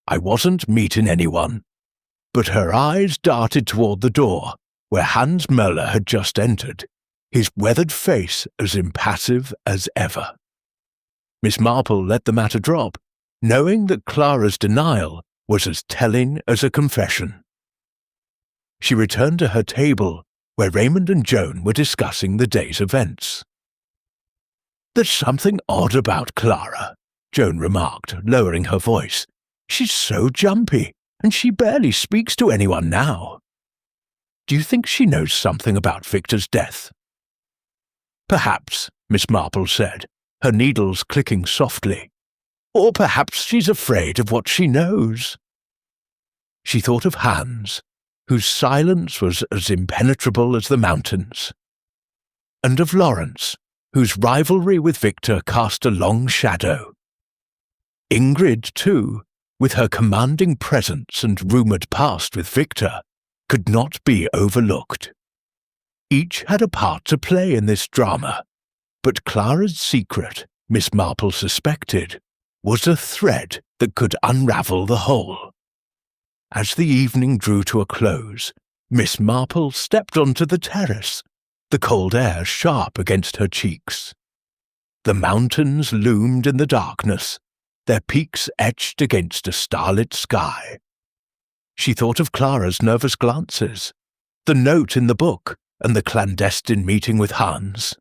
I wasn't meeting anyone. But her eyes darted toward the door, where Hans Möller had just entered, his weathered face as impassive as ever. Miss Marple let the matter drop, knowing that Clara's denial was as telling as a confession. She returned to her table, where Raymond and Joan were discussing the day's events. "There's something odd about Clara," Joan remarked, lowering her voice. "She's so jumpy, and she barely speaks to anyone now. Do you think she knows something about Victor's death?" "Perhaps," Miss Marple said, her needles clicking softly. "Or perhaps she's afraid of what she knows." She thought of Hans, whose silence was as impenetrable as the mountains, and of Lawrence, whose rivalry with Victor cast a long shadow. Ingrid, too, with her commanding presence and rumoured past with Victor, could not be overlooked. Each had a part to play in this drama, but Clara's secret, Miss Marple suspected, was a thread that could unravel the whole. As the evening drew to a close, Miss Marple stepped onto the terrace, the cold air sharp against her cheeks. The mountains loomed in the darkness, their peaks etched against a starlit sky. She thought of Clara's nervous glances, the note in the book, and the clandestine meeting with Hans.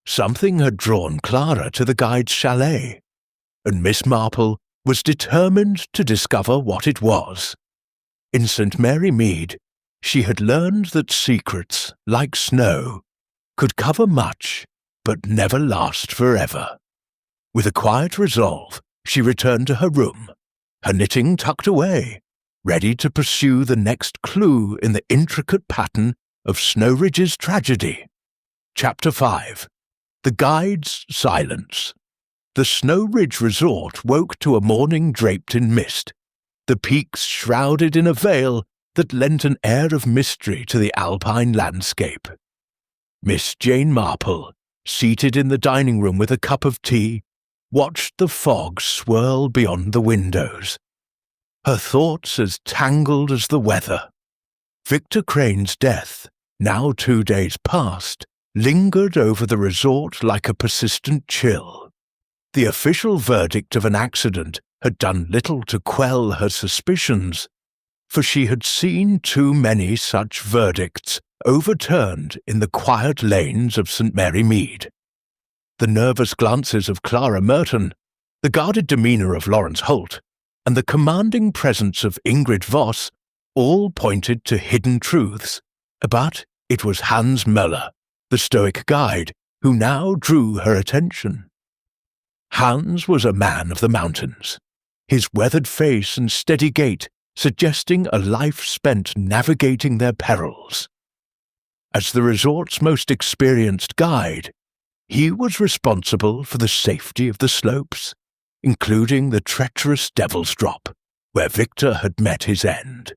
Something had drawn Clara to the guide's chalet, and Miss Marple was determined to discover what it was. In St. Mary Mead, she had learned that secrets, like snow, could cover much, but never last forever. With a quiet resolve, she returned to her room, her knitting tucked away, ready to pursue the next clue in the intricate pattern of Snowridge's tragedy. Chapter 5. The Guide's Silence. The Snowridge Resort woke to a morning draped in mist, the peaks shrouded in a veil that lent an air of mystery to the alpine landscape. Miss Jane Marple, seated in the dining room with a cup of tea, watched the fog swirl beyond the windows, her thoughts as tangled as the weather. Victor Crane's death, now 2 days past, lingered over the resort like a persistent chill. The official verdict of an accident had done little to quell her suspicions, for she had seen too many such verdicts overturned in the quiet lanes of St. Mary Mead. The nervous glances of Clara Merton, the guarded demeanour of Lawrence Holt, and the commanding presence of Ingrid Voss all pointed to hidden truths, but it was Hans Möller, the stoic guide, who now drew her attention. Hans was a man of the mountains, his weathered face and steady gait suggesting a life spent navigating their perils. As the resort's most experienced guide, he was responsible for the safety of the slopes, including the treacherous Devil's Drop, where Victor had met his end.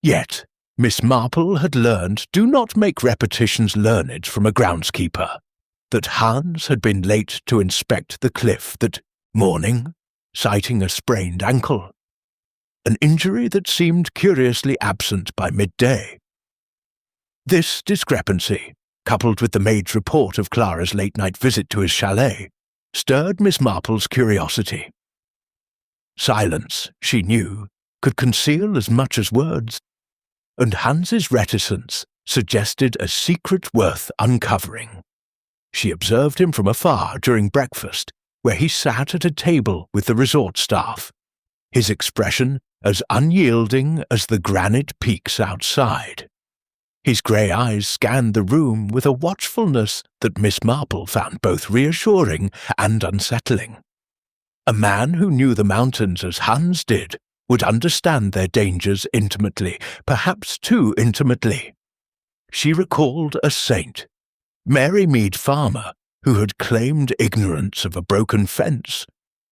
Yet, Miss Marple had learned do not make repetitions learned from a groundskeeper, that Hans had been late to inspect the cliff that morning, citing a sprained ankle, an injury that seemed curiously absent by midday. This discrepancy, coupled with the maid's report of Clara's late-night visit to his chalet, stirred Miss Marple's curiosity. Silence, she knew, could conceal as much as words, and Hans's reticence suggested a secret worth uncovering. She observed him from afar during breakfast, where he sat at a table with the resort staff, his expression as unyielding as the granite peaks outside. His grey eyes scanned the room with a watchfulness that Miss Marple found both reassuring and unsettling. A man who knew the mountains as Hans did would understand their dangers intimately, perhaps too intimately. She recalled a saint, Mary Mead Farmer, who had claimed ignorance of a broken fence,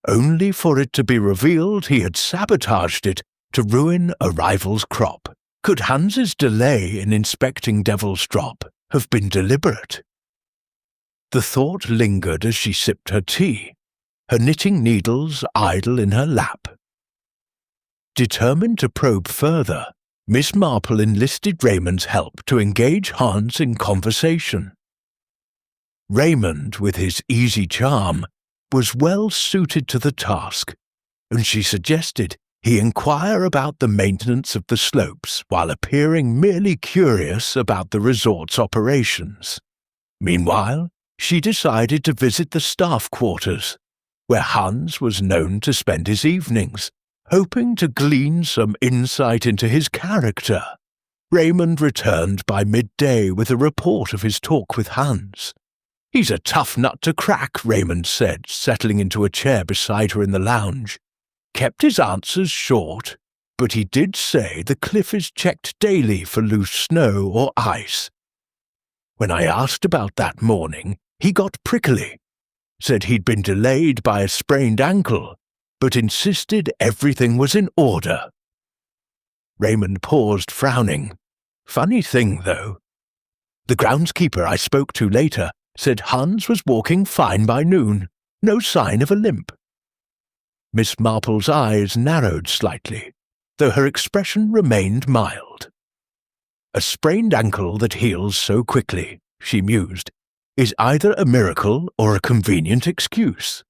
only for it to be revealed he had sabotaged it to ruin a rival's crop. Could Hans's delay in inspecting Devil's Drop have been deliberate? The thought lingered as she sipped her tea, her knitting needles idle in her lap. Determined to probe further, Miss Marple enlisted Raymond's help to engage Hans in conversation. Raymond, with his easy charm, was well suited to the task, and she suggested he inquire about the maintenance of the slopes while appearing merely curious about the resort's operations. Meanwhile, she decided to visit the staff quarters, where Hans was known to spend his evenings, hoping to glean some insight into his character. Raymond returned by midday with a report of his talk with Hans. "He's a tough nut to crack," Raymond said, settling into a chair beside her in the lounge. "Kept his answers short, but he did say the cliff is checked daily for loose snow or ice. When I asked about that morning, he got prickly, said he'd been delayed by a sprained ankle, but insisted everything was in order." Raymond paused, frowning. "Funny thing, though. The groundskeeper I spoke to later said Hans was walking fine by noon, no sign of a limp." Miss Marple's eyes narrowed slightly, though her expression remained mild. "A sprained ankle that heals so quickly," she mused, "is either a miracle or a convenient excuse."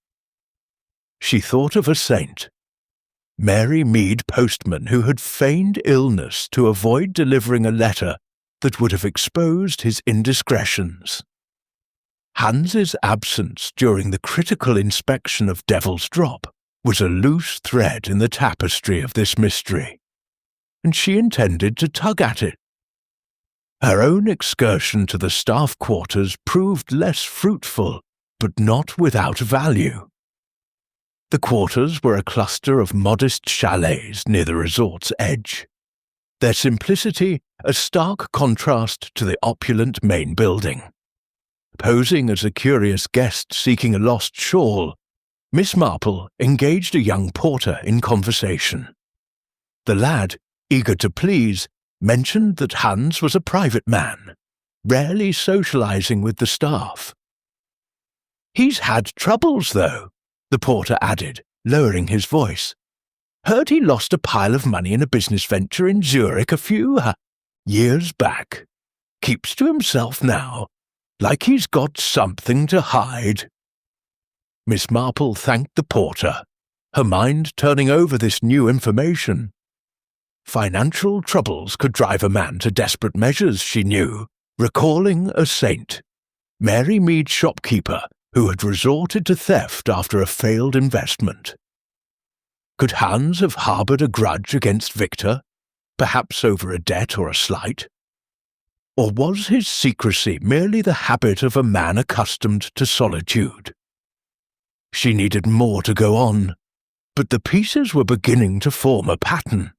She thought of a saint, Mary Mead Postman, who had feigned illness to avoid delivering a letter that would have exposed his indiscretions. Hans's absence during the critical inspection of Devil's Drop was a loose thread in the tapestry of this mystery, and she intended to tug at it. Her own excursion to the staff quarters proved less fruitful, but not without value. The quarters were a cluster of modest chalets near the resort's edge, their simplicity a stark contrast to the opulent main building. Posing as a curious guest seeking a lost shawl, Miss Marple engaged a young porter in conversation. The lad, eager to please, mentioned that Hans was a private man, rarely socializing with the staff. "He's had troubles, though," the porter added, lowering his voice. "Heard he lost a pile of money in a business venture in Zurich a few years back. Keeps to himself now, like he's got something to hide." Miss Marple thanked the porter, her mind turning over this new information. Financial troubles could drive a man to desperate measures, she knew, recalling a saint, Mary Mead's shopkeeper, who had resorted to theft after a failed investment. Could Hans have harboured a grudge against Victor, perhaps over a debt or a slight? Or was his secrecy merely the habit of a man accustomed to solitude? She needed more to go on, but the pieces were beginning to form a pattern.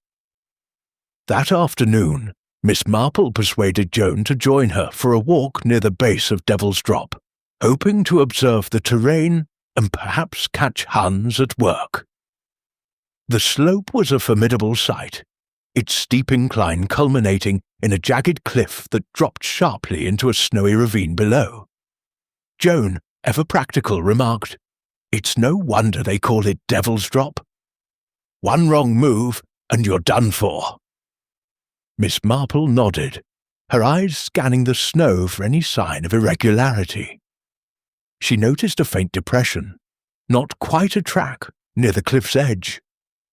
That afternoon, Miss Marple persuaded Joan to join her for a walk near the base of Devil's Drop, hoping to observe the terrain and perhaps catch Hans at work. The slope was a formidable sight, its steep incline culminating in a jagged cliff that dropped sharply into a snowy ravine below. Joan, ever practical, remarked, "It's no wonder they call it Devil's Drop. One wrong move and you're done for." Miss Marple nodded, her eyes scanning the snow for any sign of irregularity. She noticed a faint depression, not quite a track, near the cliff's edge,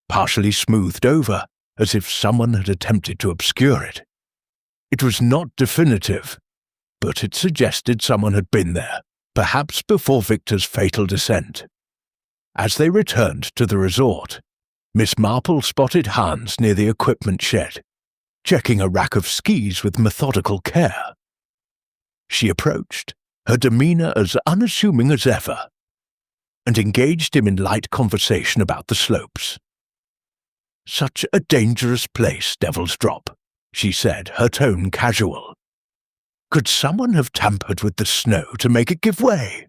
partially smoothed over, as if someone had attempted to obscure it. It was not definitive, but it suggested someone had been there, perhaps before Victor's fatal descent. As they returned to the resort, Miss Marple spotted Hans near the equipment shed, checking a rack of skis with methodical care. She approached, her demeanour as unassuming as ever, and engaged him in light conversation about the slopes. "Such a dangerous place, Devil's Drop," she said, her tone casual. "Could someone have tampered with the snow to make it give way?"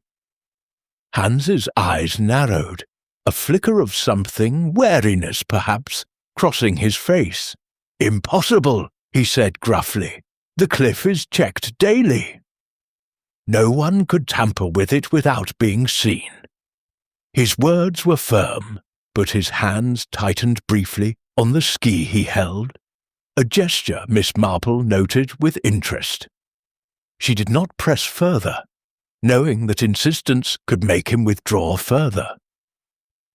Hans's eyes narrowed, a flicker of something, wariness perhaps, crossing his face. "Impossible," he said gruffly. "The cliff is checked daily. No one could tamper with it without being seen." His words were firm, but his hands tightened briefly on the ski he held, a gesture Miss Marple noted with interest. She did not press further, knowing that insistence could make him withdraw further.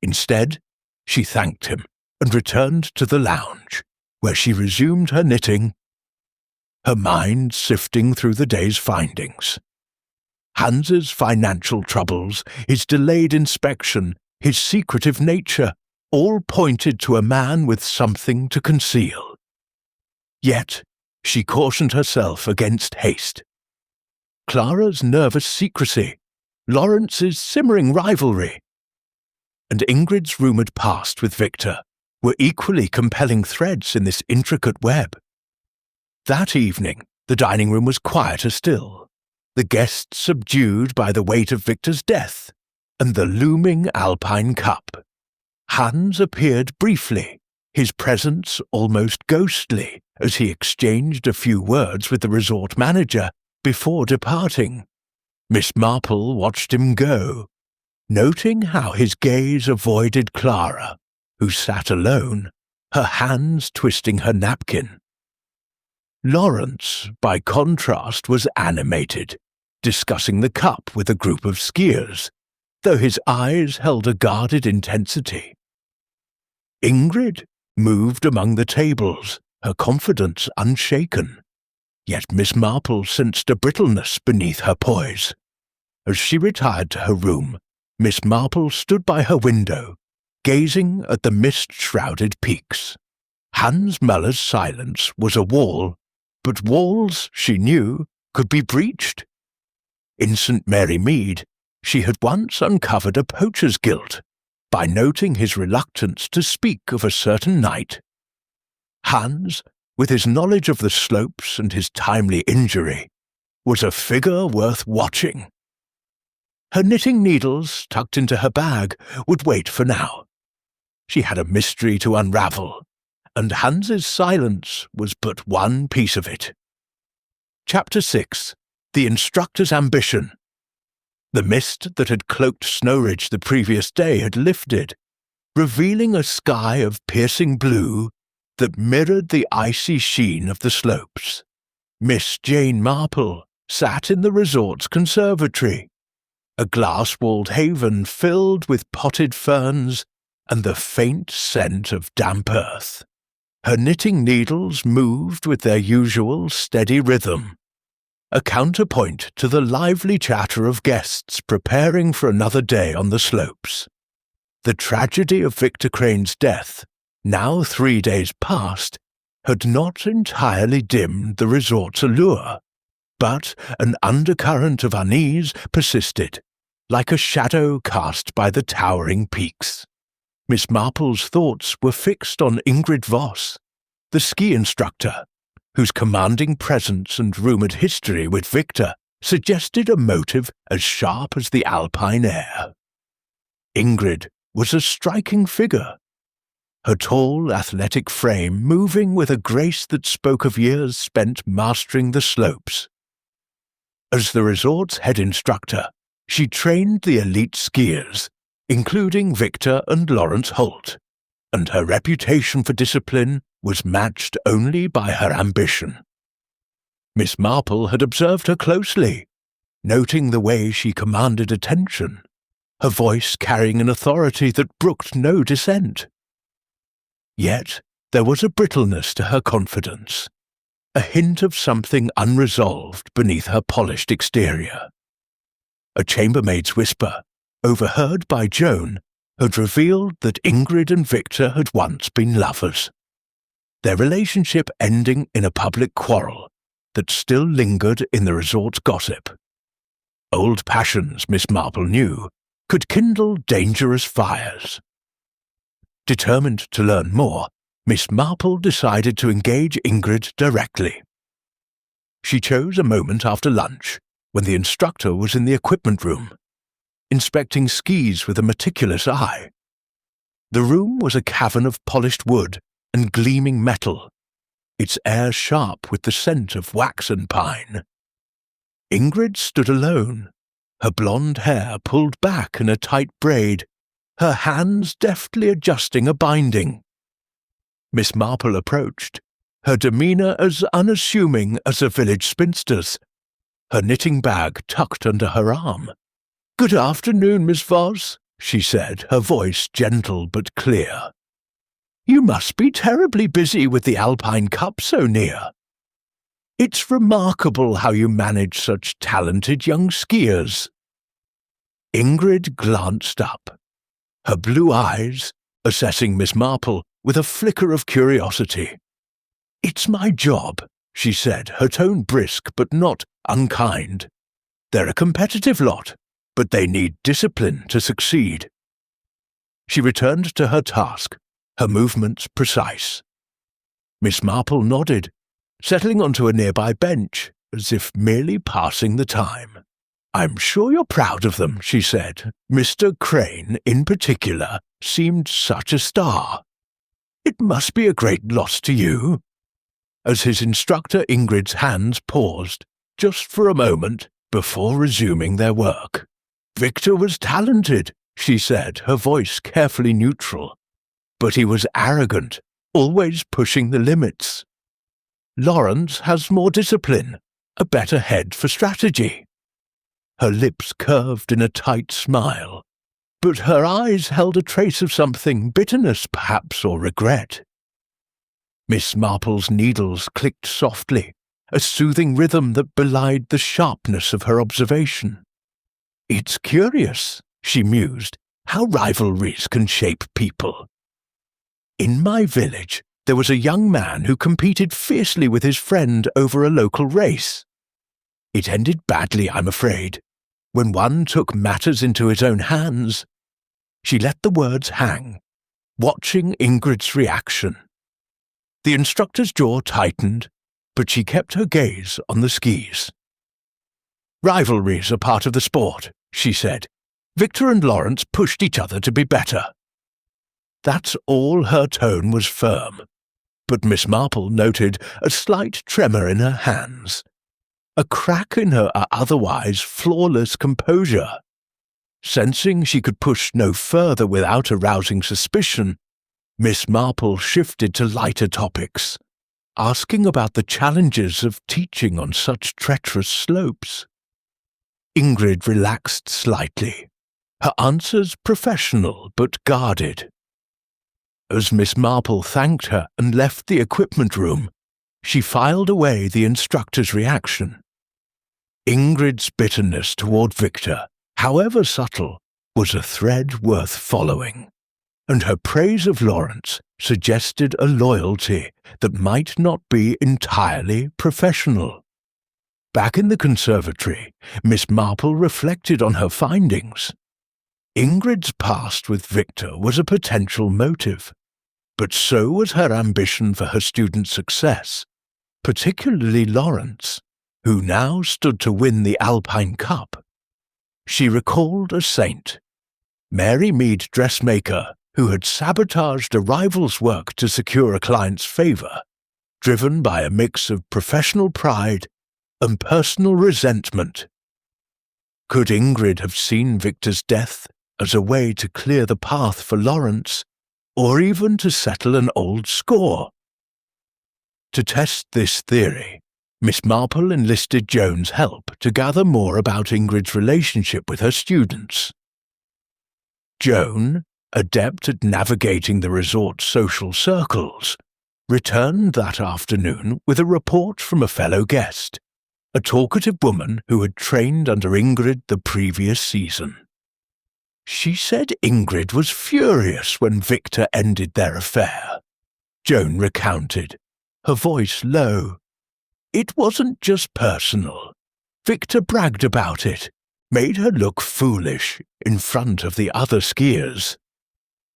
Instead, she thanked him and returned to the lounge, where she resumed her knitting, her mind sifting through the day's findings. Hans's financial troubles, his delayed inspection, his secretive nature, all pointed to a man with something to conceal. Yet she cautioned herself against haste. Clara's nervous secrecy, Lawrence's simmering rivalry, and Ingrid's rumoured past with Victor were equally compelling threads in this intricate web. That evening, the dining room was quieter still, the guests subdued by the weight of Victor's death and the looming Alpine Cup. Hans appeared briefly, his presence almost ghostly, as he exchanged a few words with the resort manager before departing. Miss Marple watched him go, noting how his gaze avoided Clara, who sat alone, her hands twisting her napkin. Lawrence, by contrast, was animated, discussing the cup with a group of skiers, though his eyes held a guarded intensity. Ingrid moved among the tables, her confidence unshaken, yet Miss Marple sensed a brittleness beneath her poise. As she retired to her room, Miss Marple stood by her window, gazing at the mist-shrouded peaks. Hans Muller's silence was a wall, but walls, she knew, could be breached. In St. Mary Mead, she had once uncovered a poacher's guilt by noting his reluctance to speak of a certain night. Hans, with his knowledge of the slopes and his timely injury, was a figure worth watching. Her knitting needles, tucked into her bag, would wait for now. She had a mystery to unravel, and Hans's silence was but one piece of it. Chapter 6. The Instructor's Ambition. The mist that had cloaked Snowridge the previous day had lifted, revealing a sky of piercing blue that mirrored the icy sheen of the slopes. Miss Jane Marple sat in the resort's conservatory, a glass-walled haven filled with potted ferns and the faint scent of damp earth. Her knitting needles moved with their usual steady rhythm, a counterpoint to the lively chatter of guests preparing for another day on the slopes. The tragedy of Victor Crane's death, now 3 days past, had not entirely dimmed the resort's allure, but an undercurrent of unease persisted, like a shadow cast by the towering peaks. Miss Marple's thoughts were fixed on Ingrid Voss, the ski instructor, whose commanding presence and rumoured history with Victor suggested a motive as sharp as the Alpine air. Ingrid was a striking figure, her tall, athletic frame moving with a grace that spoke of years spent mastering the slopes. As the resort's head instructor, she trained the elite skiers, including Victor and Lawrence Holt, and her reputation for discipline was matched only by her ambition. Miss Marple had observed her closely, noting the way she commanded attention, her voice carrying an authority that brooked no dissent. Yet there was a brittleness to her confidence, a hint of something unresolved beneath her polished exterior. A chambermaid's whisper, overheard by Joan, had revealed that Ingrid and Victor had once been lovers, their relationship ending in a public quarrel that still lingered in the resort's gossip. Old passions, Miss Marple knew, could kindle dangerous fires. Determined to learn more, Miss Marple decided to engage Ingrid directly. She chose a moment after lunch, when the instructor was in the equipment room, inspecting skis with a meticulous eye. The room was a cavern of polished wood and gleaming metal, its air sharp with the scent of wax and pine. Ingrid stood alone, her blonde hair pulled back in a tight braid, her hands deftly adjusting a binding. Miss Marple approached, her demeanour as unassuming as a village spinster's, her knitting bag tucked under her arm. "Good afternoon, Miss Voss," she said, her voice gentle but clear. "You must be terribly busy with the Alpine Cup so near." It's remarkable how you manage such talented young skiers." Ingrid glanced up, her blue eyes assessing Miss Marple with a flicker of curiosity. "It's my job," she said, her tone brisk but not unkind. "They're a competitive lot, but they need discipline to succeed." She returned to her task, her movements precise. Miss Marple nodded, settling onto a nearby bench, as if merely passing the time. "I'm sure you're proud of them," she said. "Mr. Crane, in particular, seemed such a star. It must be a great loss to you." As his instructor Ingrid's hands paused, just for a moment, before resuming their work. "Victor was talented," she said, her voice carefully neutral. "But he was arrogant, always pushing the limits. Lawrence has more discipline, a better head for strategy." Her lips curved in a tight smile, but her eyes held a trace of something, bitterness perhaps, or regret. Miss Marple's needles clicked softly, a soothing rhythm that belied the sharpness of her observation. "It's curious," she mused, "how rivalries can shape people. In my village, there was a young man who competed fiercely with his friend over a local race. It ended badly, I'm afraid, when one took matters into his own hands." She let the words hang, watching Ingrid's reaction. The instructor's jaw tightened, but she kept her gaze on the skis. "Rivalries are part of the sport," she said. "Victor and Lawrence pushed each other to be better." That's all. Her tone was firm, but Miss Marple noted a slight tremor in her hands, a crack in her otherwise flawless composure. Sensing she could push no further without arousing suspicion, Miss Marple shifted to lighter topics, asking about the challenges of teaching on such treacherous slopes. Ingrid relaxed slightly, her answers professional but guarded. As Miss Marple thanked her and left the equipment room, she filed away the instructor's reaction. Ingrid's bitterness toward Victor, however subtle, was a thread worth following, and her praise of Lawrence suggested a loyalty that might not be entirely professional. Back in the conservatory, Miss Marple reflected on her findings. Ingrid's past with Victor was a potential motive, but so was her ambition for her students' success, particularly Lawrence, who now stood to win the Alpine Cup. She recalled a saint, Mary Mead dressmaker, who had sabotaged a rival's work to secure a client's favor, driven by a mix of professional pride and personal resentment. Could Ingrid have seen Victor's death as a way to clear the path for Lawrence, or even to settle an old score? To test this theory, Miss Marple enlisted Joan's help to gather more about Ingrid's relationship with her students. Joan, adept at navigating the resort's social circles, returned that afternoon with a report from a fellow guest, a talkative woman who had trained under Ingrid the previous season. She said Ingrid was furious when Victor ended their affair. Joan recounted, her voice low. It wasn't just personal. Victor bragged about it, made her look foolish in front of the other skiers.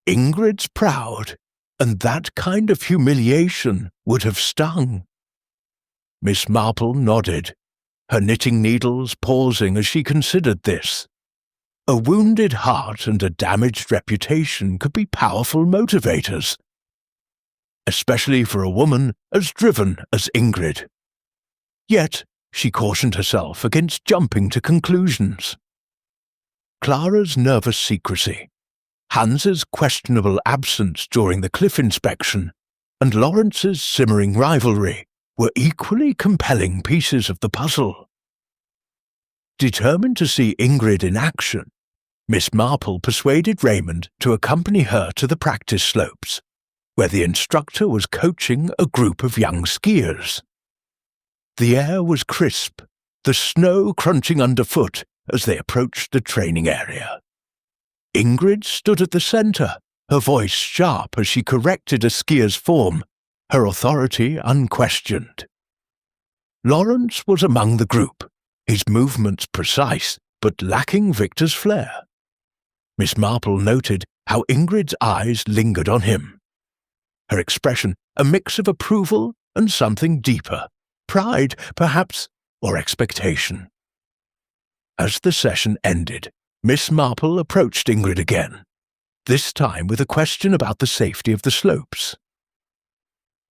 Ingrid's proud, and that kind of humiliation would have stung. Miss Marple nodded, her knitting needles pausing as she considered this. A wounded heart and a damaged reputation could be powerful motivators, especially for a woman as driven as Ingrid. Yet, she cautioned herself against jumping to conclusions. Clara's nervous secrecy, Hans's questionable absence during the cliff inspection, and Lawrence's simmering rivalry were equally compelling pieces of the puzzle. Determined to see Ingrid in action, Miss Marple persuaded Raymond to accompany her to the practice slopes, where the instructor was coaching a group of young skiers. The air was crisp, the snow crunching underfoot as they approached the training area. Ingrid stood at the centre, her voice sharp as she corrected a skier's form, her authority unquestioned. Lawrence was among the group, his movements precise, but lacking Victor's flair. Miss Marple noted how Ingrid's eyes lingered on him. Her expression a mix of approval and something deeper, pride, perhaps, or expectation. As the session ended, Miss Marple approached Ingrid again, this time with a question about the safety of the slopes.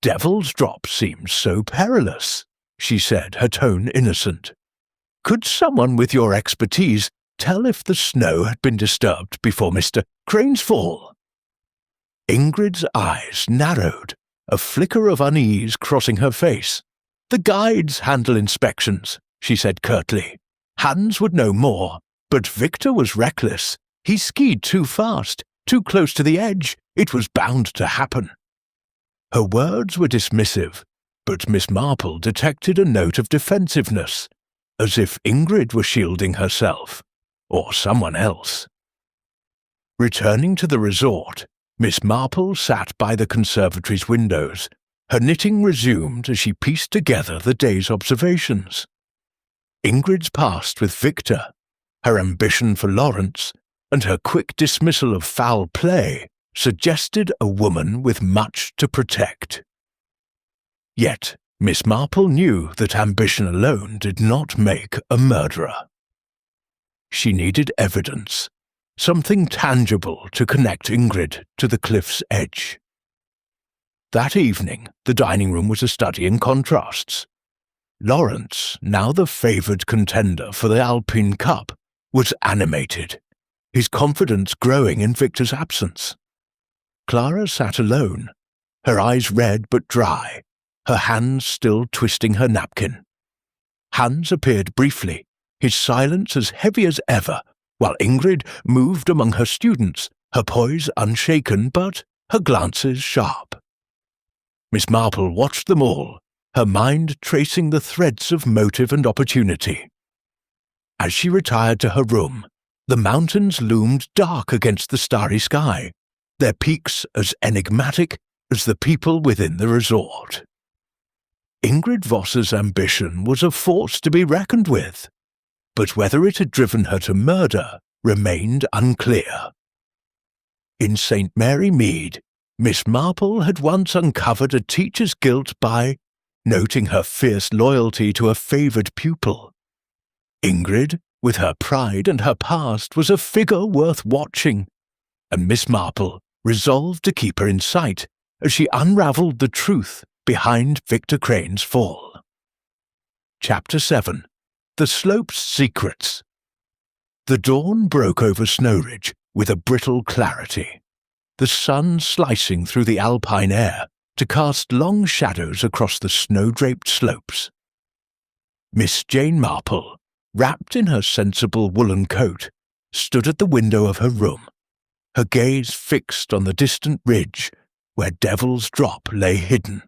"Devil's Drop seems so perilous," she said, her tone innocent. "Could someone with your expertise tell if the snow had been disturbed before Mr. Crane's fall?" Ingrid's eyes narrowed, a flicker of unease crossing her face. "The guides handle inspections," she said curtly. "Hans would know more, but Victor was reckless. He skied too fast, too close to the edge. It was bound to happen." Her words were dismissive, but Miss Marple detected a note of defensiveness, as if Ingrid were shielding herself, or someone else. Returning to the resort, Miss Marple sat by the conservatory's windows. Her knitting resumed as she pieced together the day's observations. Ingrid's past with Victor, her ambition for Lawrence, and her quick dismissal of foul play suggested a woman with much to protect. Yet Miss Marple knew that ambition alone did not make a murderer. She needed evidence, something tangible to connect Ingrid to the cliff's edge. That evening, the dining room was a study in contrasts. Lawrence, now the favoured contender for the Alpine Cup, was animated, his confidence growing in Victor's absence. Clara sat alone, her eyes red but dry, her hands still twisting her napkin. Hans appeared briefly, his silence as heavy as ever, while Ingrid moved among her students, her poise unshaken but her glances sharp. Miss Marple watched them all, her mind tracing the threads of motive and opportunity. As she retired to her room, the mountains loomed dark against the starry sky, their peaks as enigmatic as the people within the resort. Ingrid Voss's ambition was a force to be reckoned with, but whether it had driven her to murder remained unclear. In St. Mary Mead, Miss Marple had once uncovered a teacher's guilt by noting her fierce loyalty to a favoured pupil. Ingrid, with her pride and her past, was a figure worth watching, and Miss Marple resolved to keep her in sight as she unravelled the truth behind Victor Crane's fall. Chapter 7. The Slope's Secrets. The dawn broke over Snowridge with a brittle clarity, the sun slicing through the alpine air to cast long shadows across the snow-draped slopes. Miss Jane Marple, wrapped in her sensible woolen coat, stood at the window of her room, her gaze fixed on the distant ridge where Devil's Drop lay hidden.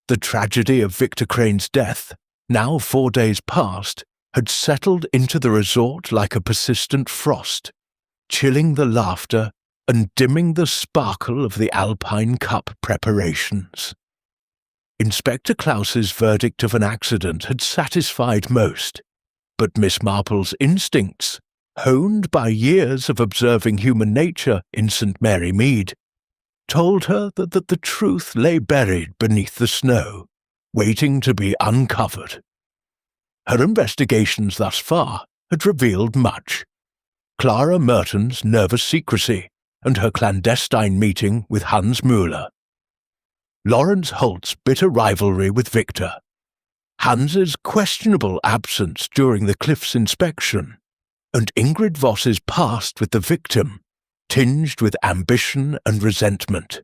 The tragedy of Victor Crane's death, now 4 days past, had settled into the resort like a persistent frost, chilling the laughter and dimming the sparkle of the Alpine Cup preparations. Inspector Klaus's verdict of an accident had satisfied most, but Miss Marple's instincts, honed by years of observing human nature in St. Mary Mead, told her that the truth lay buried beneath the snow, waiting to be uncovered. Her investigations thus far had revealed much. Clara Merton's nervous secrecy and her clandestine meeting with Hans Müller. Lawrence Holt's bitter rivalry with Victor. Hans's questionable absence during the cliff's inspection, and Ingrid Voss's past with the victim, tinged with ambition and resentment.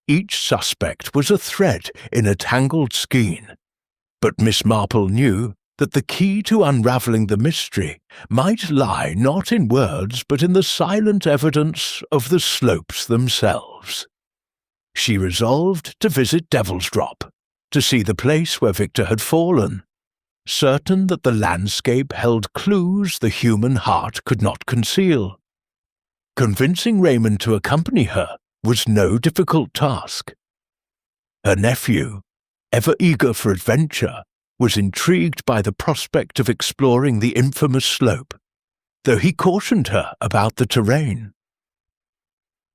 Each suspect was a thread in a tangled skein, but Miss Marple knew that the key to unravelling the mystery might lie not in words but in the silent evidence of the slopes themselves. She resolved to visit Devil's Drop, to see the place where Victor had fallen, certain that the landscape held clues the human heart could not conceal. Convincing Raymond to accompany her was no difficult task. Her nephew, ever eager for adventure, was intrigued by the prospect of exploring the infamous slope, though he cautioned her about the terrain.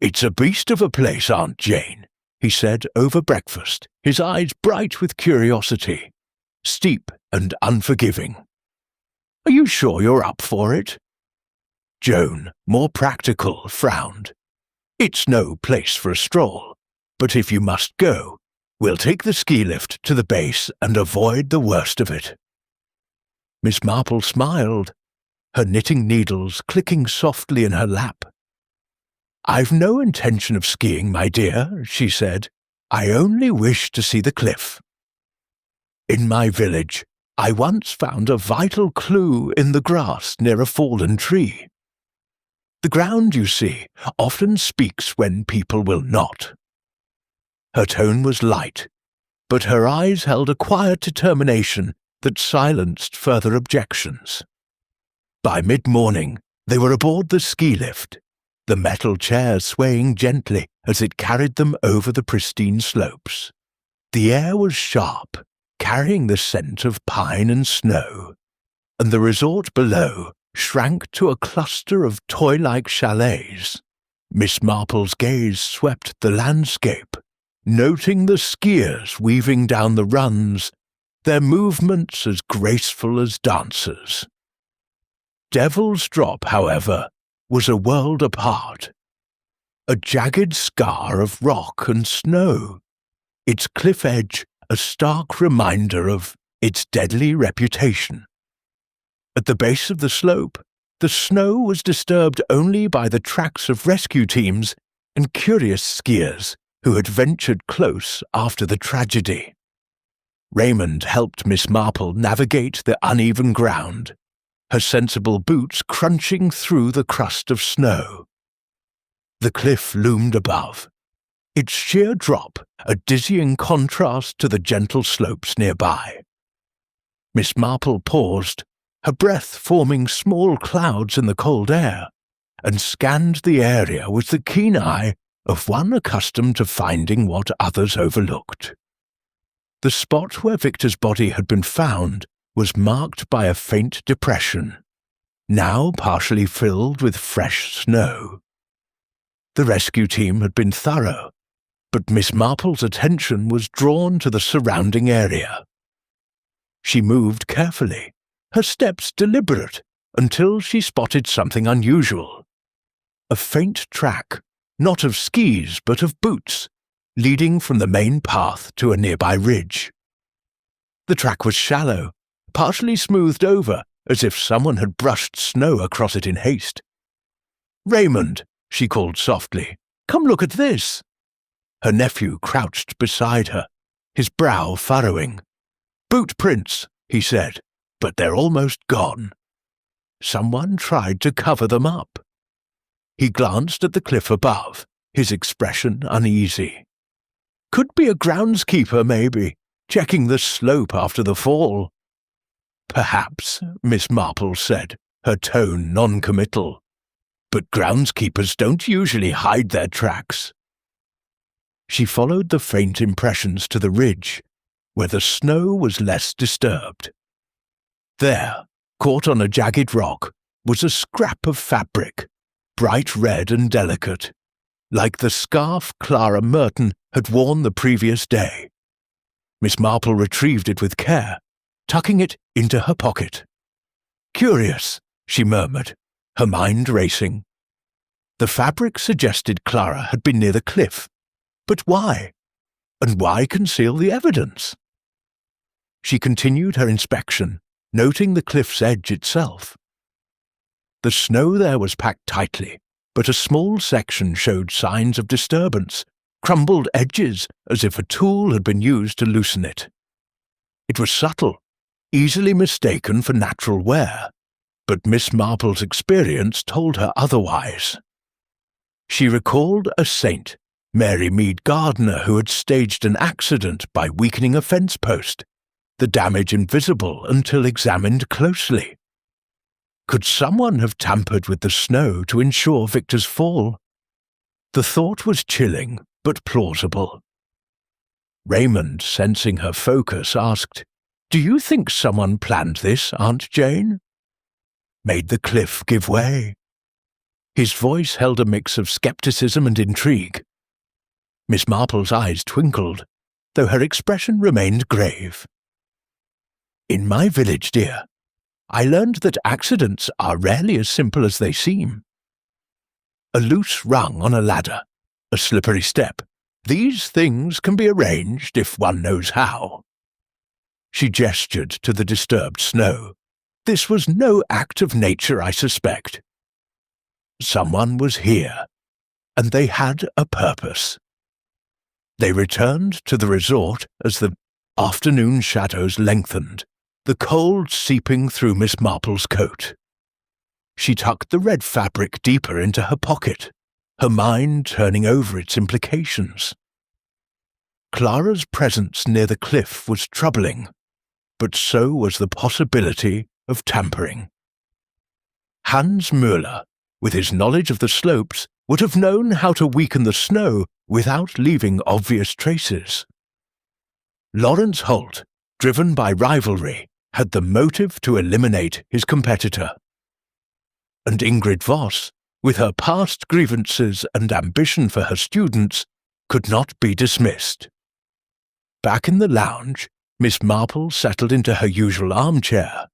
"It's a beast of a place, Aunt Jane," he said over breakfast, his eyes bright with curiosity, steep and unforgiving. "Are you sure you're up for it?" Joan, more practical, frowned. "It's no place for a stroll, but if you must go, we'll take the ski lift to the base and avoid the worst of it." Miss Marple smiled, her knitting needles clicking softly in her lap. "I've no intention of skiing, my dear," she said. "I only wish to see the cliff. In my village, I once found a vital clue in the grass near a fallen tree. The ground, you see, often speaks when people will not." Her tone was light, but her eyes held a quiet determination that silenced further objections. By mid-morning, they were aboard the ski lift, the metal chair swaying gently as it carried them over the pristine slopes. The air was sharp, carrying the scent of pine and snow, and the resort below shrank to a cluster of toy-like chalets. Miss Marple's gaze swept the landscape, noting the skiers weaving down the runs, their movements as graceful as dancers. Devil's Drop, however, was a world apart. A jagged scar of rock and snow, its cliff edge a stark reminder of its deadly reputation. At the base of the slope, the snow was disturbed only by the tracks of rescue teams and curious skiers who had ventured close after the tragedy. Raymond helped Miss Marple navigate the uneven ground, her sensible boots crunching through the crust of snow. The cliff loomed above, its sheer drop a dizzying contrast to the gentle slopes nearby. Miss Marple paused, her breath forming small clouds in the cold air, and scanned the area with the keen eye of one accustomed to finding what others overlooked. The spot where Victor's body had been found was marked by a faint depression, now partially filled with fresh snow. The rescue team had been thorough, but Miss Marple's attention was drawn to the surrounding area. She moved carefully, her steps deliberate, until she spotted something unusual. A faint track, not of skis but of boots, leading from the main path to a nearby ridge. The track was shallow, partially smoothed over as if someone had brushed snow across it in haste. "Raymond," she called softly, "come look at this." Her nephew crouched beside her, his brow furrowing. "Boot prints," he said, "but they're almost gone. Someone tried to cover them up." He glanced at the cliff above, his expression uneasy. "Could be a groundskeeper, maybe, checking the slope after the fall." "Perhaps," Miss Marple said, her tone non-committal. "But groundskeepers don't usually hide their tracks." She followed the faint impressions to the ridge, where the snow was less disturbed. There, caught on a jagged rock, was a scrap of fabric, bright red and delicate, like the scarf Clara Merton had worn the previous day. Miss Marple retrieved it with care, tucking it into her pocket. "Curious," she murmured, her mind racing. The fabric suggested Clara had been near the cliff, but why? And why conceal the evidence? She continued her inspection, noting the cliff's edge itself. The snow there was packed tightly, but a small section showed signs of disturbance, crumbled edges as if a tool had been used to loosen it. It was subtle, easily mistaken for natural wear, but Miss Marple's experience told her otherwise. She recalled a saint Mary Mead gardener who had staged an accident by weakening a fence post, the damage invisible until examined closely. Could someone have tampered with the snow to ensure Victor's fall? The thought was chilling, but plausible. Raymond, sensing her focus, asked, "Do you think someone planned this, Aunt Jane?" Made the cliff give way. His voice held a mix of skepticism and intrigue. Miss Marple's eyes twinkled, though her expression remained grave. "In my village, dear, I learned that accidents are rarely as simple as they seem. A loose rung on a ladder, a slippery step, these things can be arranged if one knows how." She gestured to the disturbed snow. "This was no act of nature, I suspect. Someone was here, and they had a purpose." They returned to the resort as the afternoon shadows lengthened, the cold seeping through Miss Marple's coat. She tucked the red fabric deeper into her pocket, her mind turning over its implications. Clara's presence near the cliff was troubling, but so was the possibility of tampering. Hans Müller, with his knowledge of the slopes, would have known how to weaken the snow without leaving obvious traces. Lawrence Holt, driven by rivalry, had the motive to eliminate his competitor. And Ingrid Voss, with her past grievances and ambition for her students, could not be dismissed. Back in the lounge, Miss Marple settled into her usual armchair.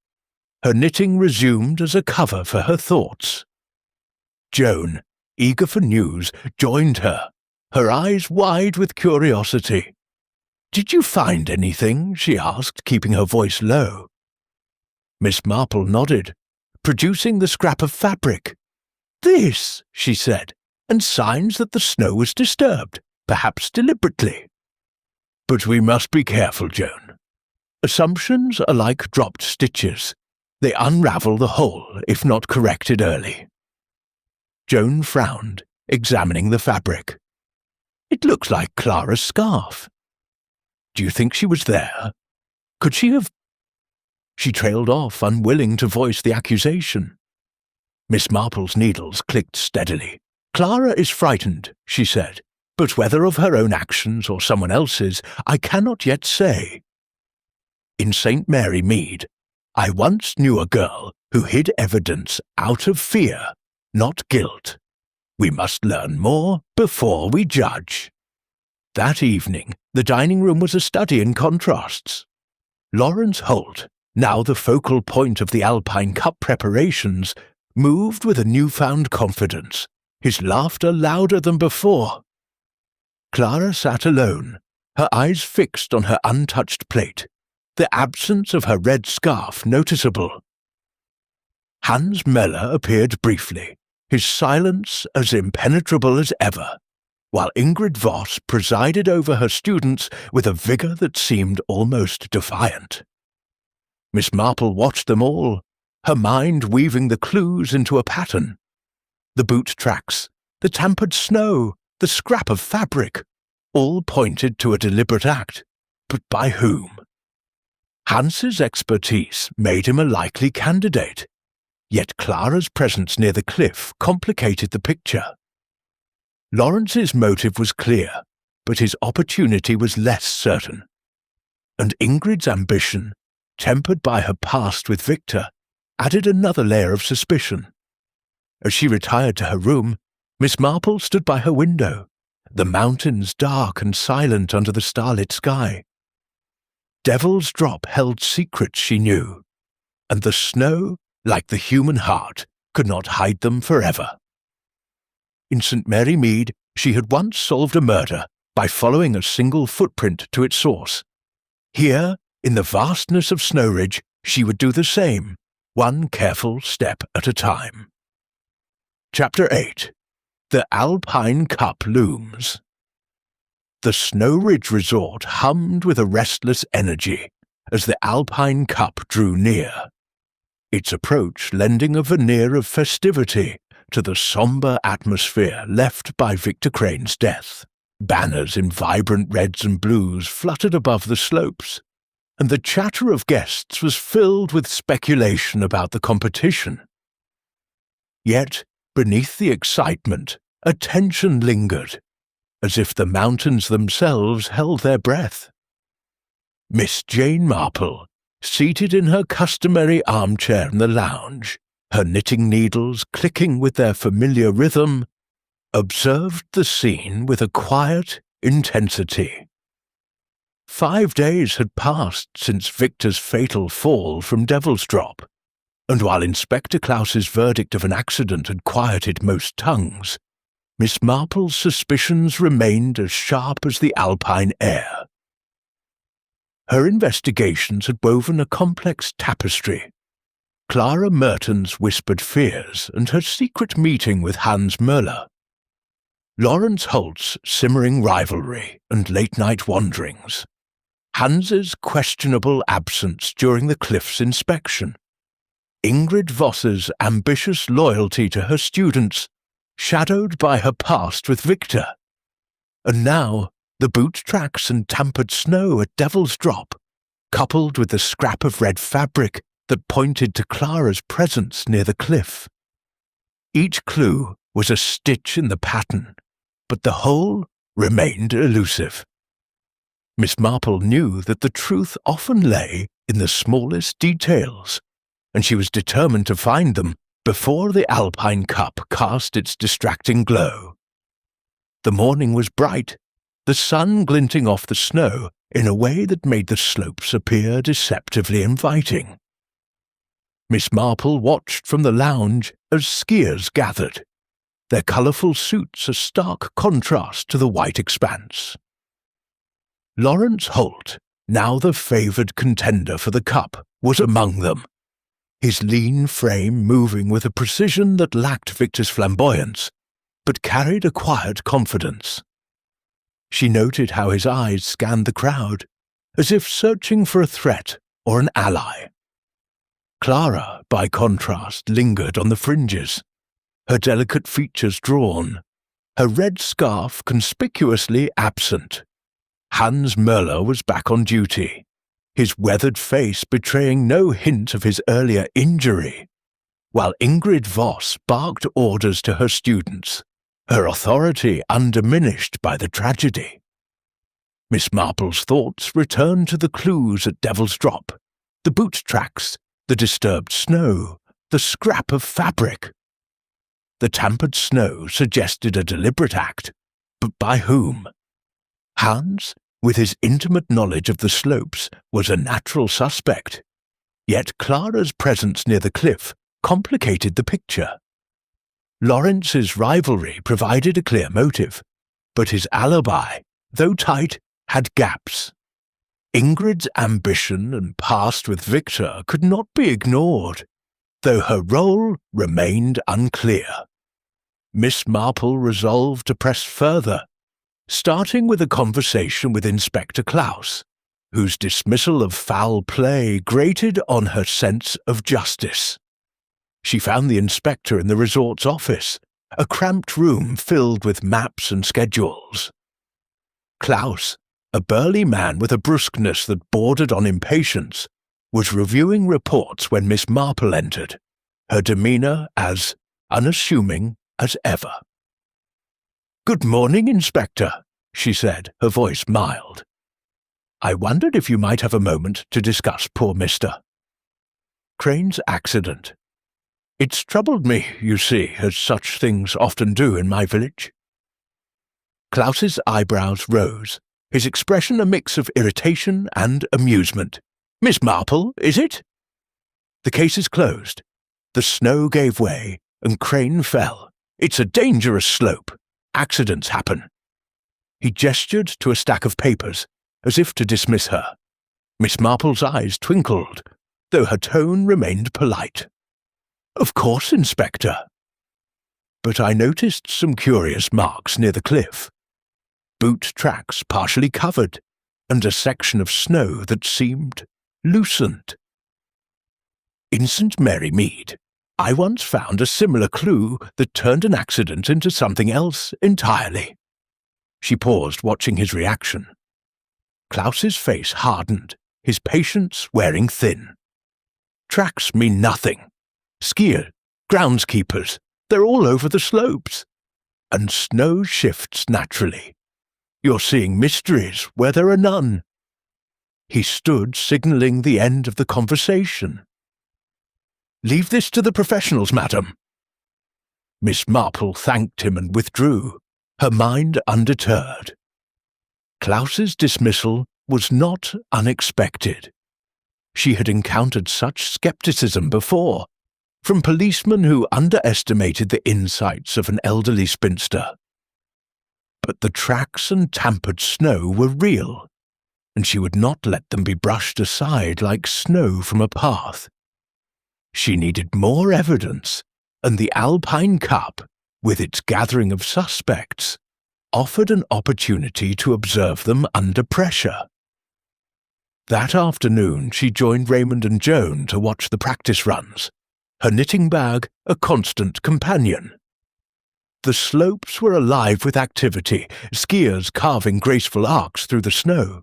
Her knitting resumed as a cover for her thoughts. Joan, eager for news, joined her, her eyes wide with curiosity. "Did you find anything?" she asked, keeping her voice low. Miss Marple nodded, producing the scrap of fabric. "This," she said, "and signs that the snow was disturbed, perhaps deliberately. But we must be careful, Joan. Assumptions are like dropped stitches. They unravel the whole if not corrected early." Joan frowned, examining the fabric. "It looks like Clara's scarf. Do you think she was there? Could she have—" She trailed off, unwilling to voice the accusation. Miss Marple's needles clicked steadily. "Clara is frightened," she said, "but whether of her own actions or someone else's, I cannot yet say. In St. Mary Mead, I once knew a girl who hid evidence out of fear, not guilt. We must learn more before we judge." That evening, the dining room was a study in contrasts. Lawrence Holt, now the focal point of the Alpine Cup preparations, moved with a newfound confidence, his laughter louder than before. Clara sat alone, her eyes fixed on her untouched plate, the absence of her red scarf noticeable. Hans Müller appeared briefly, his silence as impenetrable as ever, while Ingrid Voss presided over her students with a vigour that seemed almost defiant. Miss Marple watched them all, her mind weaving the clues into a pattern. The boot tracks, the tampered snow, the scrap of fabric, all pointed to a deliberate act, but by whom? Hans's expertise made him a likely candidate, yet Clara's presence near the cliff complicated the picture. Lawrence's motive was clear, but his opportunity was less certain. And Ingrid's ambition, tempered by her past with Victor, added another layer of suspicion. As she retired to her room, Miss Marple stood by her window, the mountains dark and silent under the starlit sky. Devil's Drop held secrets she knew, and the snow, like the human heart, could not hide them forever. In St. Mary Mead, she had once solved a murder by following a single footprint to its source. Here, in the vastness of Snow Ridge, she would do the same, one careful step at a time. Chapter 8. The Alpine Cup Looms. The Snow Ridge Resort hummed with a restless energy as the Alpine Cup drew near, its approach lending a veneer of festivity to the sombre atmosphere left by Victor Crane's death. Banners in vibrant reds and blues fluttered above the slopes, and the chatter of guests was filled with speculation about the competition. Yet, beneath the excitement, a tension lingered, as if the mountains themselves held their breath. Miss Jane Marple, seated in her customary armchair in the lounge, her knitting needles clicking with their familiar rhythm, observed the scene with a quiet intensity. 5 days had passed since Victor's fatal fall from Devil's Drop, and while Inspector Klaus's verdict of an accident had quieted most tongues, Miss Marple's suspicions remained as sharp as the alpine air. Her investigations had woven a complex tapestry. Clara Merton's whispered fears and her secret meeting with Hans Möller, Lawrence Holt's simmering rivalry and late-night wanderings, Hans's questionable absence during the cliff's inspection, Ingrid Voss's ambitious loyalty to her students, shadowed by her past with Victor, and now the boot tracks and tampered snow at Devil's Drop, coupled with the scrap of red fabric that pointed to Clara's presence near the cliff. Each clue was a stitch in the pattern, but the whole remained elusive. Miss Marple knew that the truth often lay in the smallest details, and she was determined to find them before the Alpine Cup cast its distracting glow. The morning was bright, the sun glinting off the snow in a way that made the slopes appear deceptively inviting. Miss Marple watched from the lounge as skiers gathered, their colourful suits a stark contrast to the white expanse. Lawrence Holt, now the favoured contender for the cup, was among them, his lean frame moving with a precision that lacked Victor's flamboyance, but carried a quiet confidence. She noted how his eyes scanned the crowd, as if searching for a threat or an ally. Clara, by contrast, lingered on the fringes, her delicate features drawn, her red scarf conspicuously absent. Hans Möller was back on duty, his weathered face betraying no hint of his earlier injury, while Ingrid Voss barked orders to her students, her authority undiminished by the tragedy. Miss Marple's thoughts returned to the clues at Devil's Drop, the boot tracks, the disturbed snow, the scrap of fabric. The tampered snow suggested a deliberate act, but by whom? Hans, with his intimate knowledge of the slopes, was a natural suspect, yet Clara's presence near the cliff complicated the picture. Lawrence's rivalry provided a clear motive, but his alibi, though tight, had gaps. Ingrid's ambition and past with Victor could not be ignored, though her role remained unclear. Miss Marple resolved to press further, starting with a conversation with Inspector Klaus, whose dismissal of foul play grated on her sense of justice. She found the inspector in the resort's office, a cramped room filled with maps and schedules. Klaus, a burly man with a brusqueness that bordered on impatience, was reviewing reports when Miss Marple entered, her demeanour as unassuming as ever. "Good morning, Inspector," she said, her voice mild. "I wondered if you might have a moment to discuss poor Mr. Crane's accident. It's troubled me, you see, as such things often do in my village." Klaus's eyebrows rose, his expression a mix of irritation and amusement. "Miss Marple, is it?" "The case is closed. The snow gave way, and Crane fell. It's a dangerous slope. Accidents happen." He gestured to a stack of papers, as if to dismiss her. Miss Marple's eyes twinkled, though her tone remained polite. "Of course, Inspector." "But I noticed some curious marks near the cliff. Boot tracks partially covered, and a section of snow that seemed loosened. In St. Mary Mead, I once found a similar clue that turned an accident into something else entirely." She paused, watching his reaction. Klaus's face hardened, his patience wearing thin. Tracks mean nothing. Skier, groundskeepers, they're all over the slopes. And snow shifts naturally. You're seeing mysteries where there are none. He stood, signalling the end of the conversation. Leave this to the professionals, madam. Miss Marple thanked him and withdrew, her mind undeterred. Klaus's dismissal was not unexpected. She had encountered such skepticism before, from policemen who underestimated the insights of an elderly spinster. But the tracks and tampered snow were real, and she would not let them be brushed aside like snow from a path. She needed more evidence, and the Alpine Cup, with its gathering of suspects, offered an opportunity to observe them under pressure. That afternoon she joined Raymond and Joan to watch the practice runs, her knitting bag a constant companion. The slopes were alive with activity, skiers carving graceful arcs through the snow.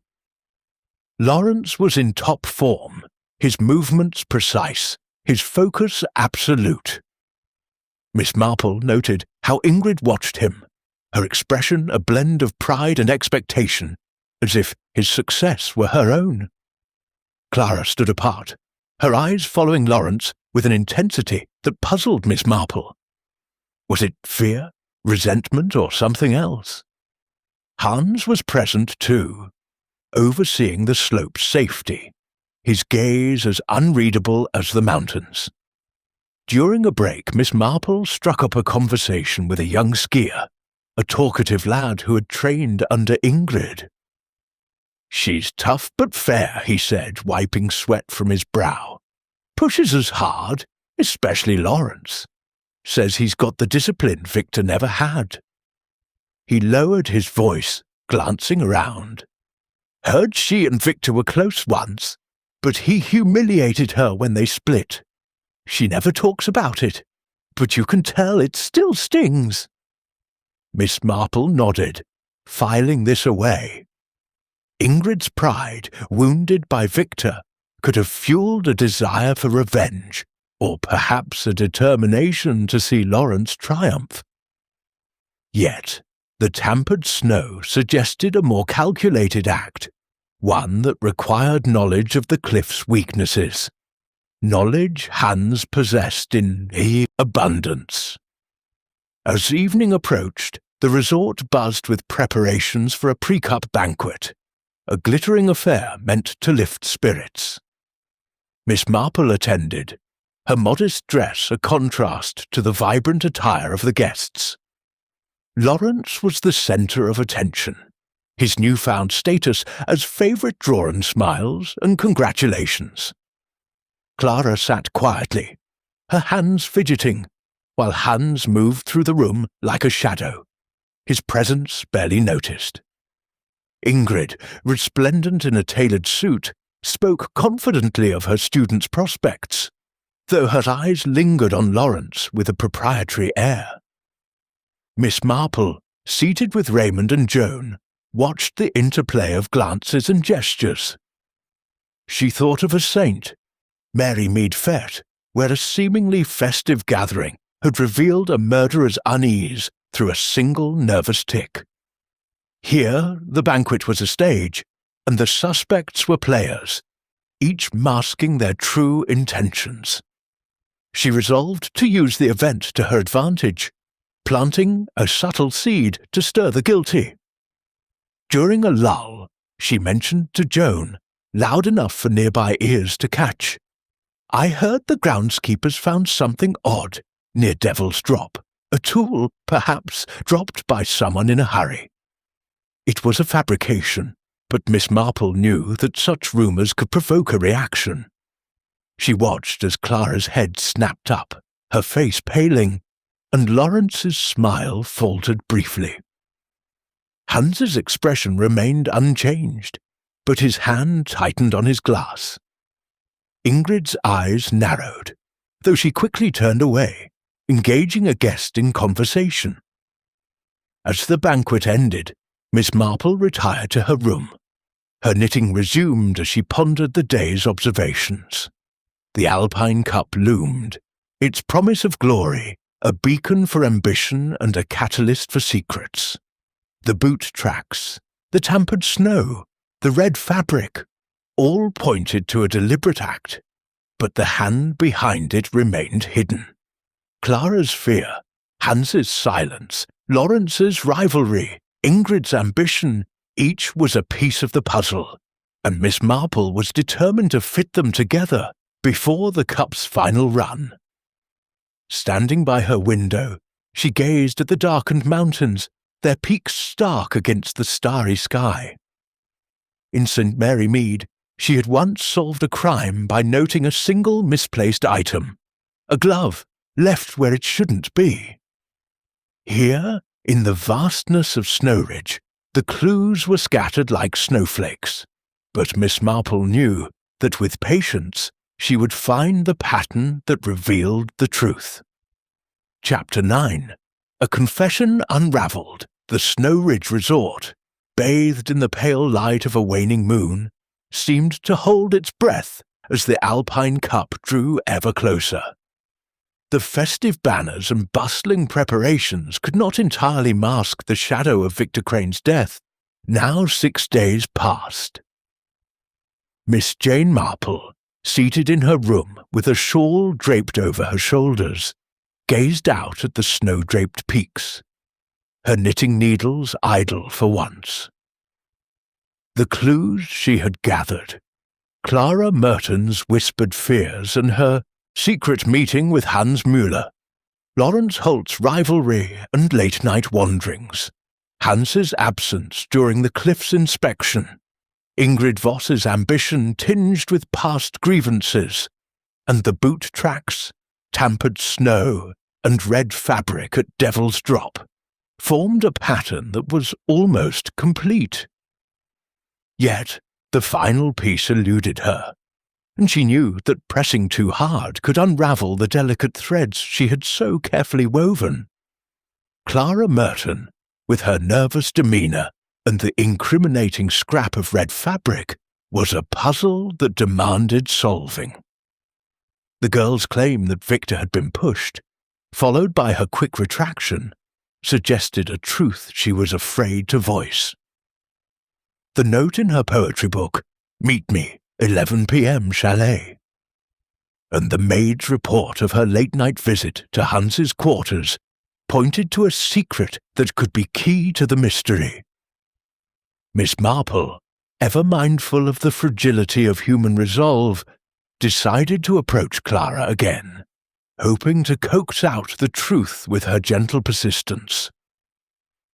Lawrence was in top form, his movements precise, his focus absolute. Miss Marple noted how Ingrid watched him, her expression a blend of pride and expectation, as if his success were her own. Clara stood apart, her eyes following Lawrence with an intensity that puzzled Miss Marple. Was it fear, resentment, or something else? Hans was present too, overseeing the slope's safety, his gaze as unreadable as the mountains. During a break, Miss Marple struck up a conversation with a young skier, a talkative lad who had trained under Ingrid. "She's tough but fair," he said, wiping sweat from his brow. "Pushes us hard, especially Lawrence. Says he's got the discipline Victor never had." He lowered his voice, glancing around. "Heard she and Victor were close once, but he humiliated her when they split. She never talks about it, but you can tell it still stings." Miss Marple nodded, filing this away. Ingrid's pride, wounded by Victor, could have fueled a desire for revenge, or perhaps a determination to see Lawrence triumph. Yet, the tampered snow suggested a more calculated act, one that required knowledge of the cliff's weaknesses. Knowledge Hans possessed in abundance. As evening approached, the resort buzzed with preparations for a pre-cup banquet, a glittering affair meant to lift spirits. Miss Marple attended, her modest dress a contrast to the vibrant attire of the guests. Lawrence was the centre of attention, his newfound status as favourite drawn smiles and congratulations. Clara sat quietly, her hands fidgeting, while Hans moved through the room like a shadow, his presence barely noticed. Ingrid, resplendent in a tailored suit, spoke confidently of her students' prospects, though her eyes lingered on Lawrence with a proprietary air. Miss Marple, seated with Raymond and Joan, watched the interplay of glances and gestures. She thought of a saint, Mary Mead Fete, where a seemingly festive gathering had revealed a murderer's unease through a single nervous tick. Here, the banquet was a stage, and the suspects were players, each masking their true intentions. She resolved to use the event to her advantage, planting a subtle seed to stir the guilty. During a lull, she mentioned to Joan, loud enough for nearby ears to catch, "I heard the groundskeepers found something odd near Devil's Drop, a tool, perhaps, dropped by someone in a hurry." It was a fabrication, but Miss Marple knew that such rumours could provoke a reaction. She watched as Clara's head snapped up, her face paling, and Lawrence's smile faltered briefly. Hans's expression remained unchanged, but his hand tightened on his glass. Ingrid's eyes narrowed, though she quickly turned away, engaging a guest in conversation. As the banquet ended, Miss Marple retired to her room. Her knitting resumed as she pondered the day's observations. The Alpine Cup loomed, its promise of glory, a beacon for ambition and a catalyst for secrets. The boot tracks, the tampered snow, the red fabric, all pointed to a deliberate act, but the hand behind it remained hidden. Clara's fear, Hans's silence, Lawrence's rivalry, Ingrid's ambition, each was a piece of the puzzle, and Miss Marple was determined to fit them together before the cup's final run. Standing by her window, she gazed at the darkened mountains, their peaks stark against the starry sky. In St. Mary Mead, she had once solved a crime by noting a single misplaced item, a glove left where it shouldn't be. Here, in the vastness of Snowridge, the clues were scattered like snowflakes, but Miss Marple knew that with patience she would find the pattern that revealed the truth. Chapter 9. A Confession Unravelled, the Snowridge Resort, bathed in the pale light of a waning moon, seemed to hold its breath as the Alpine Cup drew ever closer. The festive banners and bustling preparations could not entirely mask the shadow of Victor Crane's death, now 6 days past. Miss Jane Marple, seated in her room with a shawl draped over her shoulders, gazed out at the snow-draped peaks, her knitting needles idle for once. The clues she had gathered, Clara Merton's whispered fears and her secret meeting with Hans Müller, Lawrence Holt's rivalry and late-night wanderings, Hans's absence during the cliff's inspection, Ingrid Voss's ambition tinged with past grievances, and the boot tracks, tampered snow, and red fabric at Devil's Drop, formed a pattern that was almost complete. Yet the final piece eluded her, and she knew that pressing too hard could unravel the delicate threads she had so carefully woven. Clara Merton, with her nervous demeanour and the incriminating scrap of red fabric, was a puzzle that demanded solving. The girl's claim that Victor had been pushed, followed by her quick retraction, suggested a truth she was afraid to voice. The note in her poetry book, "Meet me, 11 p.m. chalet," and the maid's report of her late-night visit to Hans's quarters pointed to a secret that could be key to the mystery. Miss Marple, ever mindful of the fragility of human resolve, decided to approach Clara again, hoping to coax out the truth with her gentle persistence.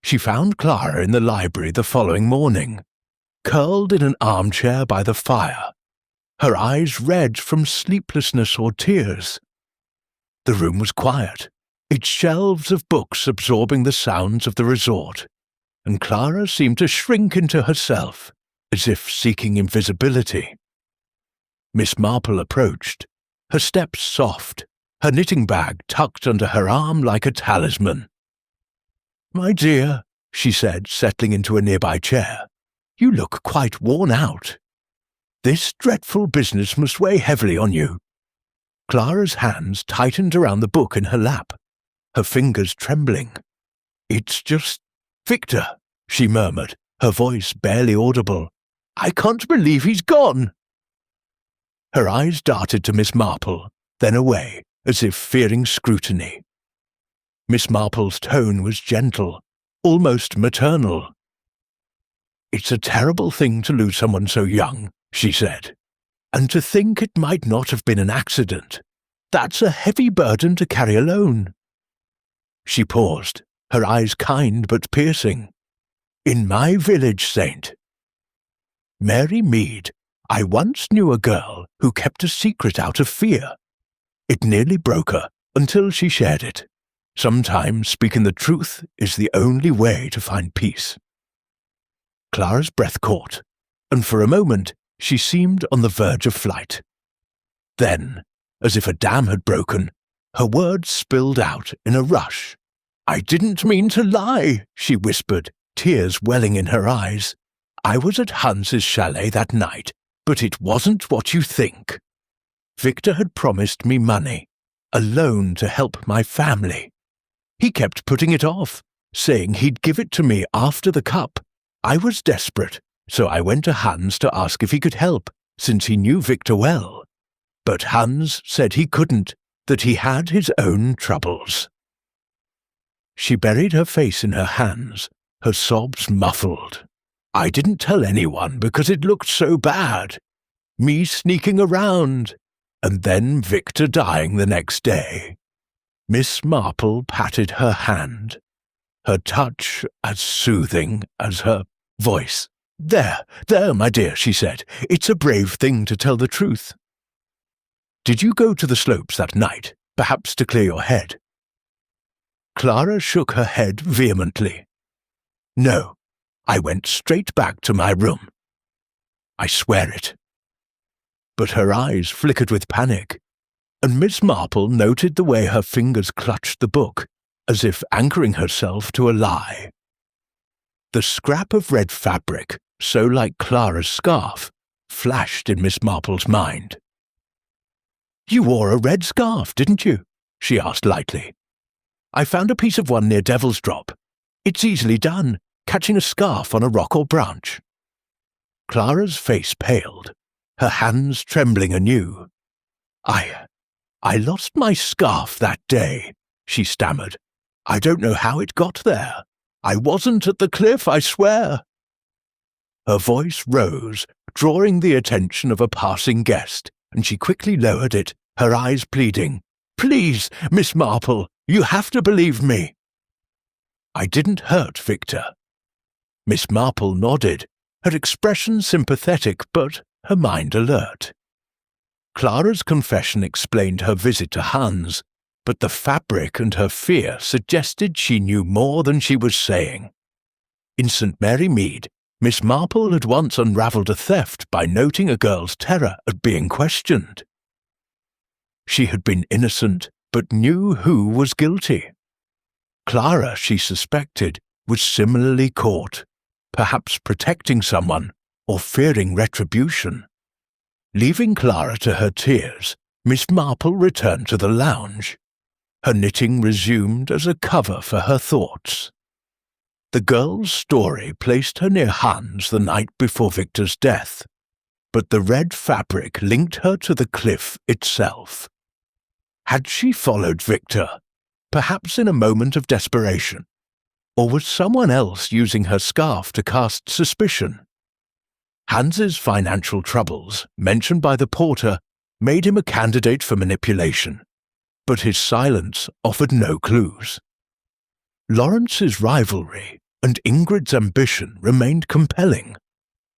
She found Clara in the library the following morning, curled in an armchair by the fire, her eyes red from sleeplessness or tears. The room was quiet, its shelves of books absorbing the sounds of the resort, and Clara seemed to shrink into herself, as if seeking invisibility. Miss Marple approached, her steps soft, her knitting bag tucked under her arm like a talisman. "My dear," she said, settling into a nearby chair, "you look quite worn out. This dreadful business must weigh heavily on you." Clara's hands tightened around the book in her lap, her fingers trembling. "It's just Victor," she murmured, her voice barely audible. "I can't believe he's gone." Her eyes darted to Miss Marple, then away, as if fearing scrutiny. Miss Marple's tone was gentle, almost maternal. "It's a terrible thing to lose someone so young," she said, "and to think it might not have been an accident. That's a heavy burden to carry alone." She paused, her eyes kind but piercing. "In my village, Saint Mary Mead, I once knew a girl who kept a secret out of fear. It nearly broke her until she shared it. Sometimes speaking the truth is the only way to find peace." Clara's breath caught, and for a moment she seemed on the verge of flight. Then, as if a dam had broken, her words spilled out in a rush. "I didn't mean to lie," she whispered, tears welling in her eyes. "I was at Hans's chalet that night, but it wasn't what you think. Victor had promised me money, a loan to help my family. He kept putting it off, saying he'd give it to me after the cup. I was desperate, so I went to Hans to ask if he could help, since he knew Victor well. But Hans said he couldn't, that he had his own troubles." She buried her face in her hands, her sobs muffled. "I didn't tell anyone because it looked so bad. Me sneaking around, and then Victor dying the next day." Miss Marple patted her hand, her touch as soothing as her voice. There, my dear," she said. "It's a brave thing to tell the truth. Did you go to the slopes that night, perhaps to clear your head?" Clara shook her head vehemently. "No, I went straight back to my room. I swear it." But her eyes flickered with panic, and Miss Marple noted the way her fingers clutched the book, as if anchoring herself to a lie. The scrap of red fabric, so like Clara's scarf, flashed in Miss Marple's mind. "You wore a red scarf, didn't you?" she asked lightly. "I found a piece of one near Devil's Drop. It's easily done, catching a scarf on a rock or branch." Clara's face paled, her hands trembling anew. I lost my scarf that day," she stammered. "I don't know how it got there. I wasn't at the cliff, I swear." Her voice rose, drawing the attention of a passing guest, and she quickly lowered it, her eyes pleading, "Please, Miss Marple, you have to believe me." "I didn't hurt Victor." Miss Marple nodded, her expression sympathetic but her mind alert. Clara's confession explained her visit to Hans, but the fabric and her fear suggested she knew more than she was saying. In St. Mary Mead, Miss Marple had once unravelled a theft by noting a girl's terror at being questioned. She had been innocent, but knew who was guilty. Clara, she suspected, was similarly caught, perhaps protecting someone or fearing retribution. Leaving Clara to her tears, Miss Marple returned to the lounge. Her knitting resumed as a cover for her thoughts. The girl's story placed her near Hans the night before Victor's death, but the red fabric linked her to the cliff itself. Had she followed Victor, perhaps in a moment of desperation, or was someone else using her scarf to cast suspicion? Hans's financial troubles, mentioned by the porter, made him a candidate for manipulation, but his silence offered no clues. Lawrence's rivalry and Ingrid's ambition remained compelling,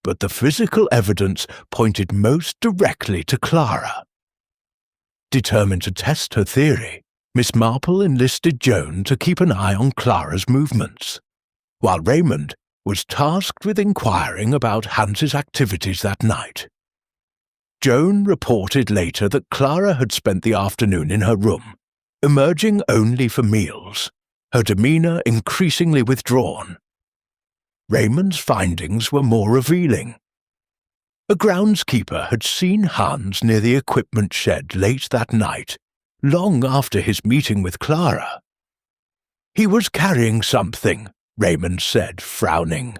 but the physical evidence pointed most directly to Clara. Determined to test her theory, Miss Marple enlisted Joan to keep an eye on Clara's movements, while Raymond was tasked with inquiring about Hans's activities that night. Joan reported later that Clara had spent the afternoon in her room, emerging only for meals, her demeanour increasingly withdrawn. Raymond's findings were more revealing. A groundskeeper had seen Hans near the equipment shed late that night, long after his meeting with Clara. "He was carrying something," Raymond said, frowning.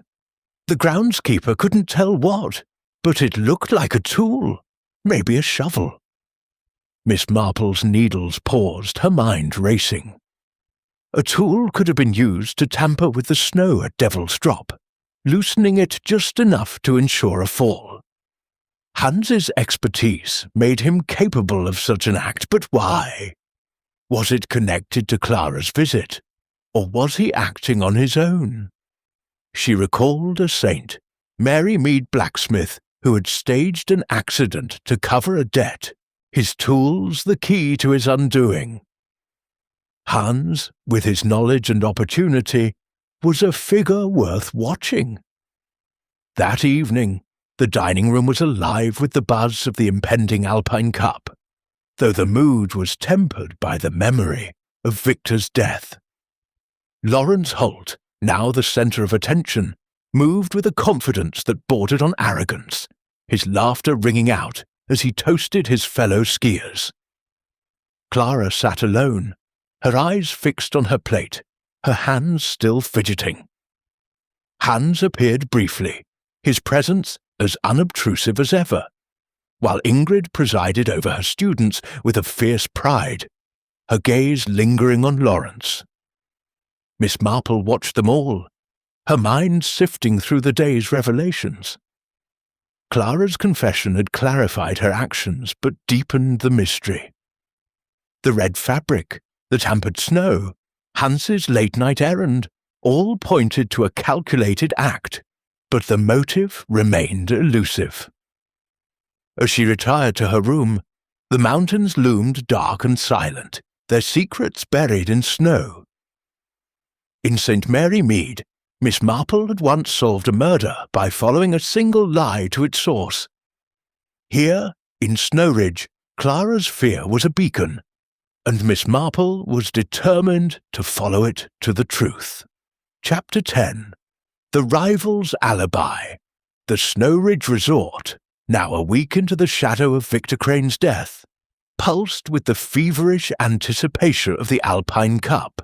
"The groundskeeper couldn't tell what, but it looked like a tool, maybe a shovel." Miss Marple's needles paused, her mind racing. A tool could have been used to tamper with the snow at Devil's Drop, loosening it just enough to ensure a fall. Hans's expertise made him capable of such an act, but why? Was it connected to Clara's visit, or was he acting on his own? She recalled a saint, Mary Mead blacksmith, who had staged an accident to cover a debt, his tools the key to his undoing. Hans, with his knowledge and opportunity, was a figure worth watching. That evening, the dining room was alive with the buzz of the impending Alpine Cup, though the mood was tempered by the memory of Victor's death. Lawrence Holt, now the centre of attention, moved with a confidence that bordered on arrogance, his laughter ringing out as he toasted his fellow skiers. Clara sat alone, her eyes fixed on her plate, her hands still fidgeting. Hans appeared briefly, his presence as unobtrusive as ever, while Ingrid presided over her students with a fierce pride, her gaze lingering on Lawrence. Miss Marple watched them all, her mind sifting through the day's revelations. Clara's confession had clarified her actions but deepened the mystery. The red fabric, the tampered snow, Hans's late-night errand, all pointed to a calculated act, but the motive remained elusive. As she retired to her room, the mountains loomed dark and silent, their secrets buried in snow. In St. Mary Mead, Miss Marple had once solved a murder by following a single lie to its source. Here, in Snow Ridge, Clara's fear was a beacon, and Miss Marple was determined to follow it to the truth. Chapter 10. The Rival's Alibi. The Snow Ridge Resort, now a week into the shadow of Victor Crane's death, pulsed with the feverish anticipation of the Alpine Cup,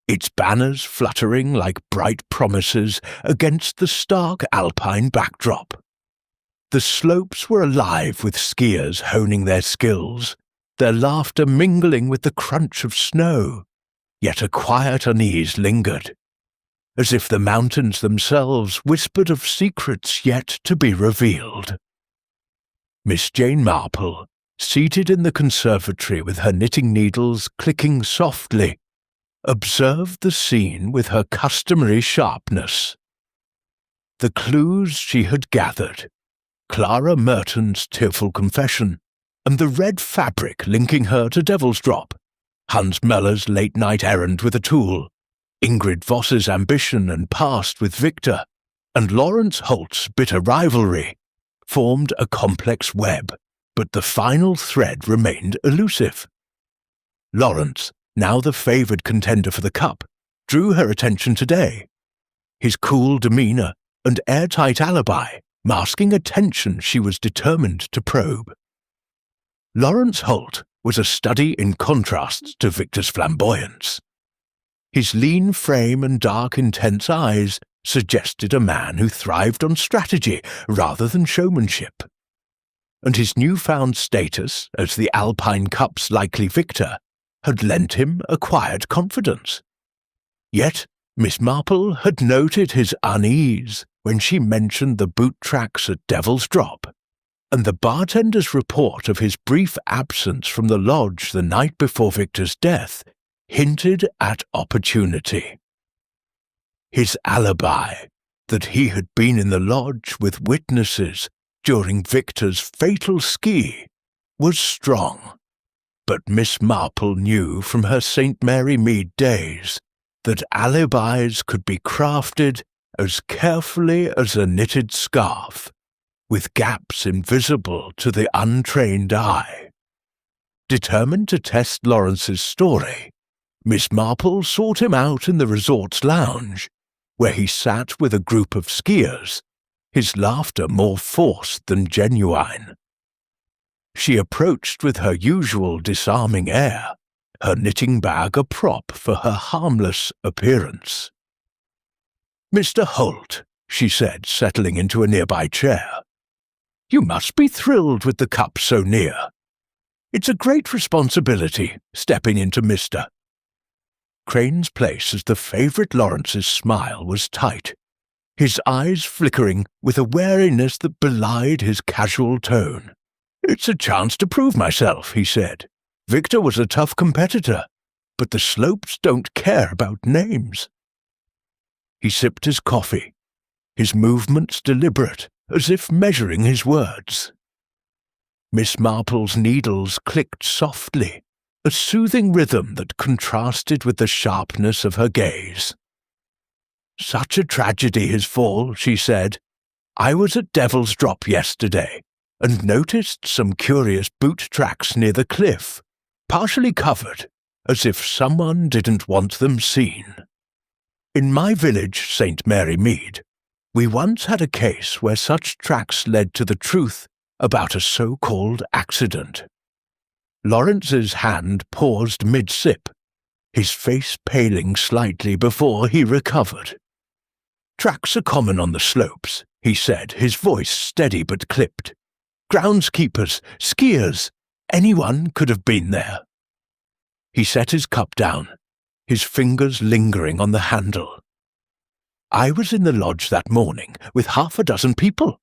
its banners fluttering like bright promises against the stark alpine backdrop. The slopes were alive with skiers honing their skills, their laughter mingling with the crunch of snow, yet a quiet unease lingered, as if the mountains themselves whispered of secrets yet to be revealed. Miss Jane Marple, seated in the conservatory with her knitting needles clicking softly, observed the scene with her customary sharpness. The clues she had gathered, Clara Merton's tearful confession, and the red fabric linking her to Devil's Drop, Hans Meller's late-night errand with a tool, Ingrid Voss's ambition and past with Victor, and Lawrence Holt's bitter rivalry, formed a complex web, but the final thread remained elusive. Lawrence, now the favoured contender for the cup, drew her attention today, his cool demeanour and airtight alibi masking a tension she was determined to probe. Lawrence Holt was a study in contrasts to Victor's flamboyance. His lean frame and dark, intense eyes suggested a man who thrived on strategy rather than showmanship. And his newfound status as the Alpine Cup's likely victor had lent him a quiet confidence. Yet Miss Marple had noted his unease when she mentioned the boot tracks at Devil's Drop, and the bartender's report of his brief absence from the lodge the night before Victor's death hinted at opportunity. His alibi, that he had been in the lodge with witnesses during Victor's fatal ski, was strong. But Miss Marple knew from her St. Mary Mead days that alibis could be crafted as carefully as a knitted scarf, with gaps invisible to the untrained eye. Determined to test Lawrence's story, Miss Marple sought him out in the resort's lounge, where he sat with a group of skiers, his laughter more forced than genuine. She approached with her usual disarming air, her knitting bag a prop for her harmless appearance. "Mr. Holt," she said, settling into a nearby chair, "you must be thrilled with the cup so near. It's a great responsibility, stepping into Mr. Crane's place as the favourite Lawrence's smile was tight, his eyes flickering with a wariness that belied his casual tone. "It's a chance to prove myself," he said. "Victor was a tough competitor, but the slopes don't care about names." He sipped his coffee, his movements deliberate, as if measuring his words. Miss Marple's needles clicked softly, a soothing rhythm that contrasted with the sharpness of her gaze. "Such a tragedy, his fall," she said. "I was at Devil's Drop yesterday, and noticed some curious boot tracks near the cliff, partially covered, as if someone didn't want them seen." In my village, St. Mary Mead, we once had a case where such tracks led to the truth about a so-called accident. Lawrence's hand paused mid-sip, his face paling slightly before he recovered. Tracks are common on the slopes, he said, his voice steady but clipped. Groundskeepers, skiers, anyone could have been there. He set his cup down, his fingers lingering on the handle. I was in the lodge that morning with 6 people.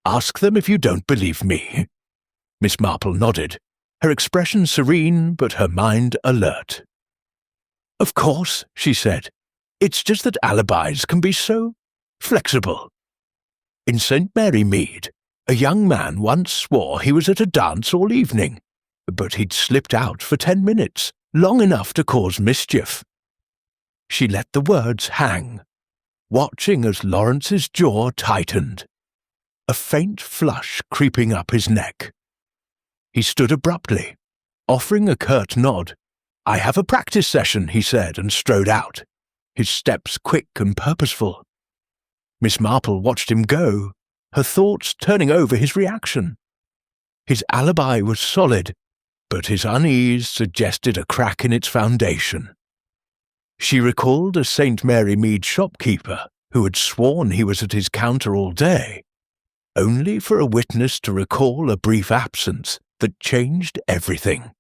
Ask them if you don't believe me. Miss Marple nodded, her expression serene but her mind alert. Of course, she said. It's just that alibis can be so flexible. In St. Mary Mead, a young man once swore he was at a dance all evening, but he'd slipped out for 10 minutes, long enough to cause mischief. She let the words hang, watching as Lawrence's jaw tightened, a faint flush creeping up his neck. He stood abruptly, offering a curt nod. I have a practice session, he said, and strode out, his steps quick and purposeful. Miss Marple watched him go, her thoughts turning over his reaction. His alibi was solid, but his unease suggested a crack in its foundation. She recalled a St. Mary Mead shopkeeper who had sworn he was at his counter all day, only for a witness to recall a brief absence that changed everything.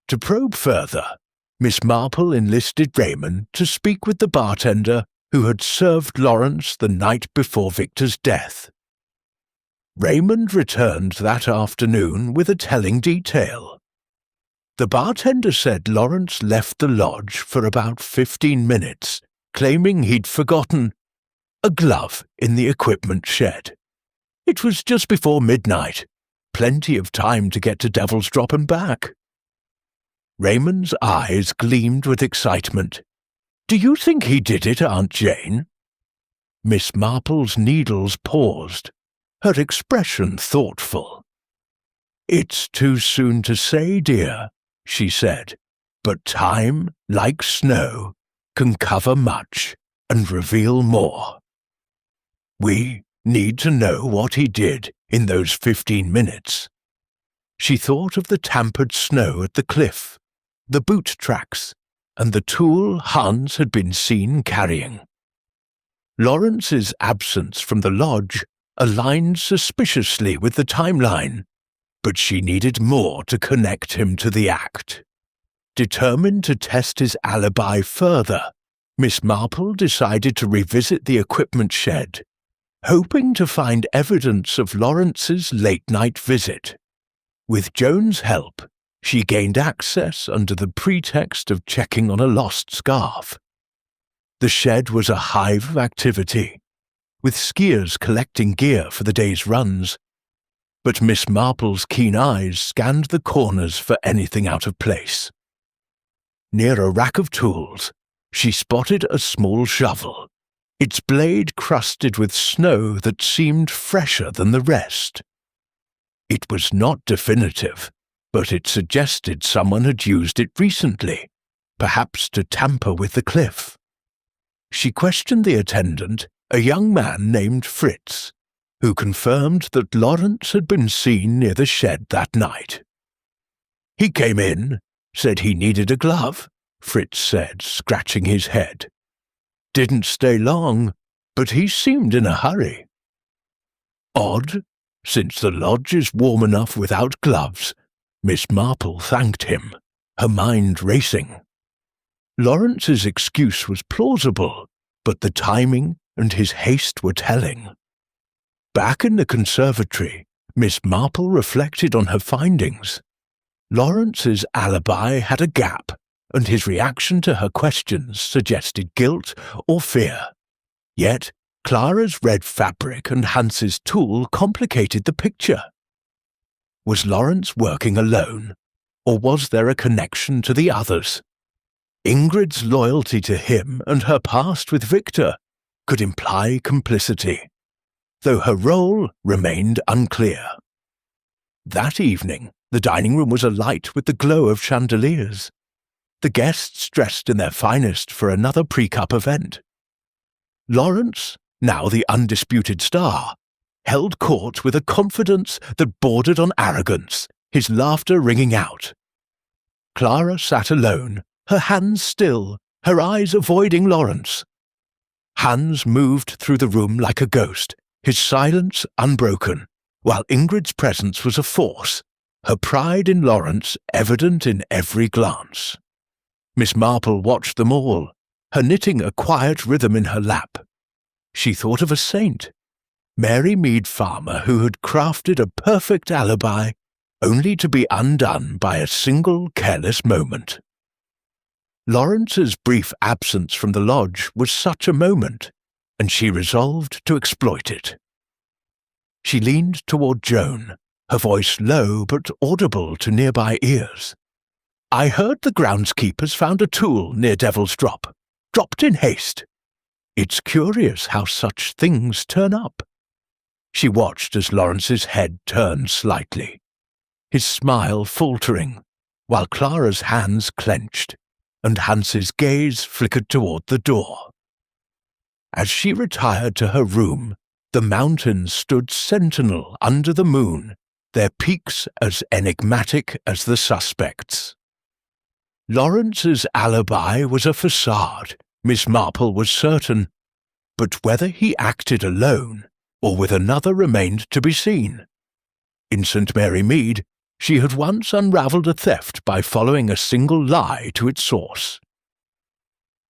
To probe further, Miss Marple enlisted Raymond to speak with the bartender who had served Lawrence the night before Victor's death. Raymond returned that afternoon with a telling detail. The bartender said Lawrence left the lodge for about 15 minutes, claiming he'd forgotten a glove in the equipment shed. It was just before midnight, plenty of time to get to Devil's Drop and back. Raymond's eyes gleamed with excitement. Do you think he did it, Aunt Jane? Miss Marple's needles paused, her expression thoughtful. It's too soon to say, dear, she said, but time, like snow, can cover much and reveal more. We need to know what he did in those 15 minutes. She thought of the tampered snow at the cliff, the boot tracks, and the tool Hans had been seen carrying. Lawrence's absence from the lodge aligned suspiciously with the timeline, but she needed more to connect him to the act. Determined to test his alibi further, Miss Marple decided to revisit the equipment shed, hoping to find evidence of Lawrence's late-night visit. With Joan's help, she gained access under the pretext of checking on a lost scarf. The shed was a hive of activity, with skiers collecting gear for the day's runs, but Miss Marple's keen eyes scanned the corners for anything out of place. Near a rack of tools, she spotted a small shovel, its blade crusted with snow that seemed fresher than the rest. It was not definitive, but it suggested someone had used it recently, perhaps to tamper with the cliff. She questioned the attendant, a young man named Fritz, who confirmed that Lawrence had been seen near the shed that night. He came in, said he needed a glove, Fritz said, scratching his head. Didn't stay long, but he seemed in a hurry. Odd, since the lodge is warm enough without gloves, Miss Marple thanked him, her mind racing. Lawrence's excuse was plausible, but the timing and his haste were telling. Back in the conservatory, Miss Marple reflected on her findings. Lawrence's alibi had a gap, and his reaction to her questions suggested guilt or fear. Yet, Clara's red fabric and Hans's tool complicated the picture. Was Lawrence working alone, or was there a connection to the others? Ingrid's loyalty to him and her past with Victor could imply complicity, though her role remained unclear. That evening, the dining room was alight with the glow of chandeliers. the guests dressed in their finest for another pre-cup event. Lawrence, now the undisputed star, held court with a confidence that bordered on arrogance, his laughter ringing out. Clara sat alone, her hands still, her eyes avoiding Lawrence. Hans moved through the room like a ghost, his silence unbroken, while Ingrid's presence was a force, her pride in Lawrence evident in every glance. Miss Marple watched them all, her knitting a quiet rhythm in her lap. She thought of a saint, Mary Mead Farmer, who had crafted a perfect alibi, only to be undone by a single careless moment. Lawrence's brief absence from the lodge was such a moment, and she resolved to exploit it. She leaned toward Joan, her voice low but audible to nearby ears. "I heard the groundskeepers found a tool near Devil's Drop, dropped in haste. It's curious how such things turn up." She watched as Lawrence's head turned slightly, his smile faltering, while Clara's hands clenched, and Hans's gaze flickered toward the door. As she retired to her room, the mountains stood sentinel under the moon, their peaks as enigmatic as the suspects. Lawrence's alibi was a facade, Miss Marple was certain, but whether he acted alone or with another remained to be seen. In St. Mary Mead, she had once unravelled a theft by following a single lie to its source.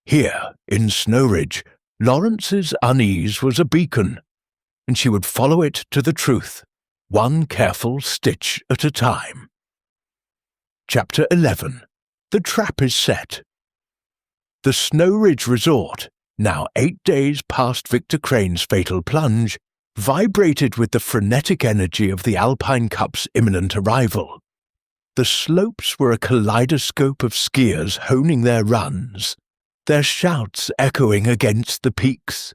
Here, in Snowridge, Lawrence's unease was a beacon, and she would follow it to the truth, one careful stitch at a time. Chapter 11. The Trap is Set. The Snowridge Resort, now 8 days past Victor Crane's fatal plunge, vibrated with the frenetic energy of the Alpine Cup's imminent arrival. The slopes were a kaleidoscope of skiers honing their runs, their shouts echoing against the peaks,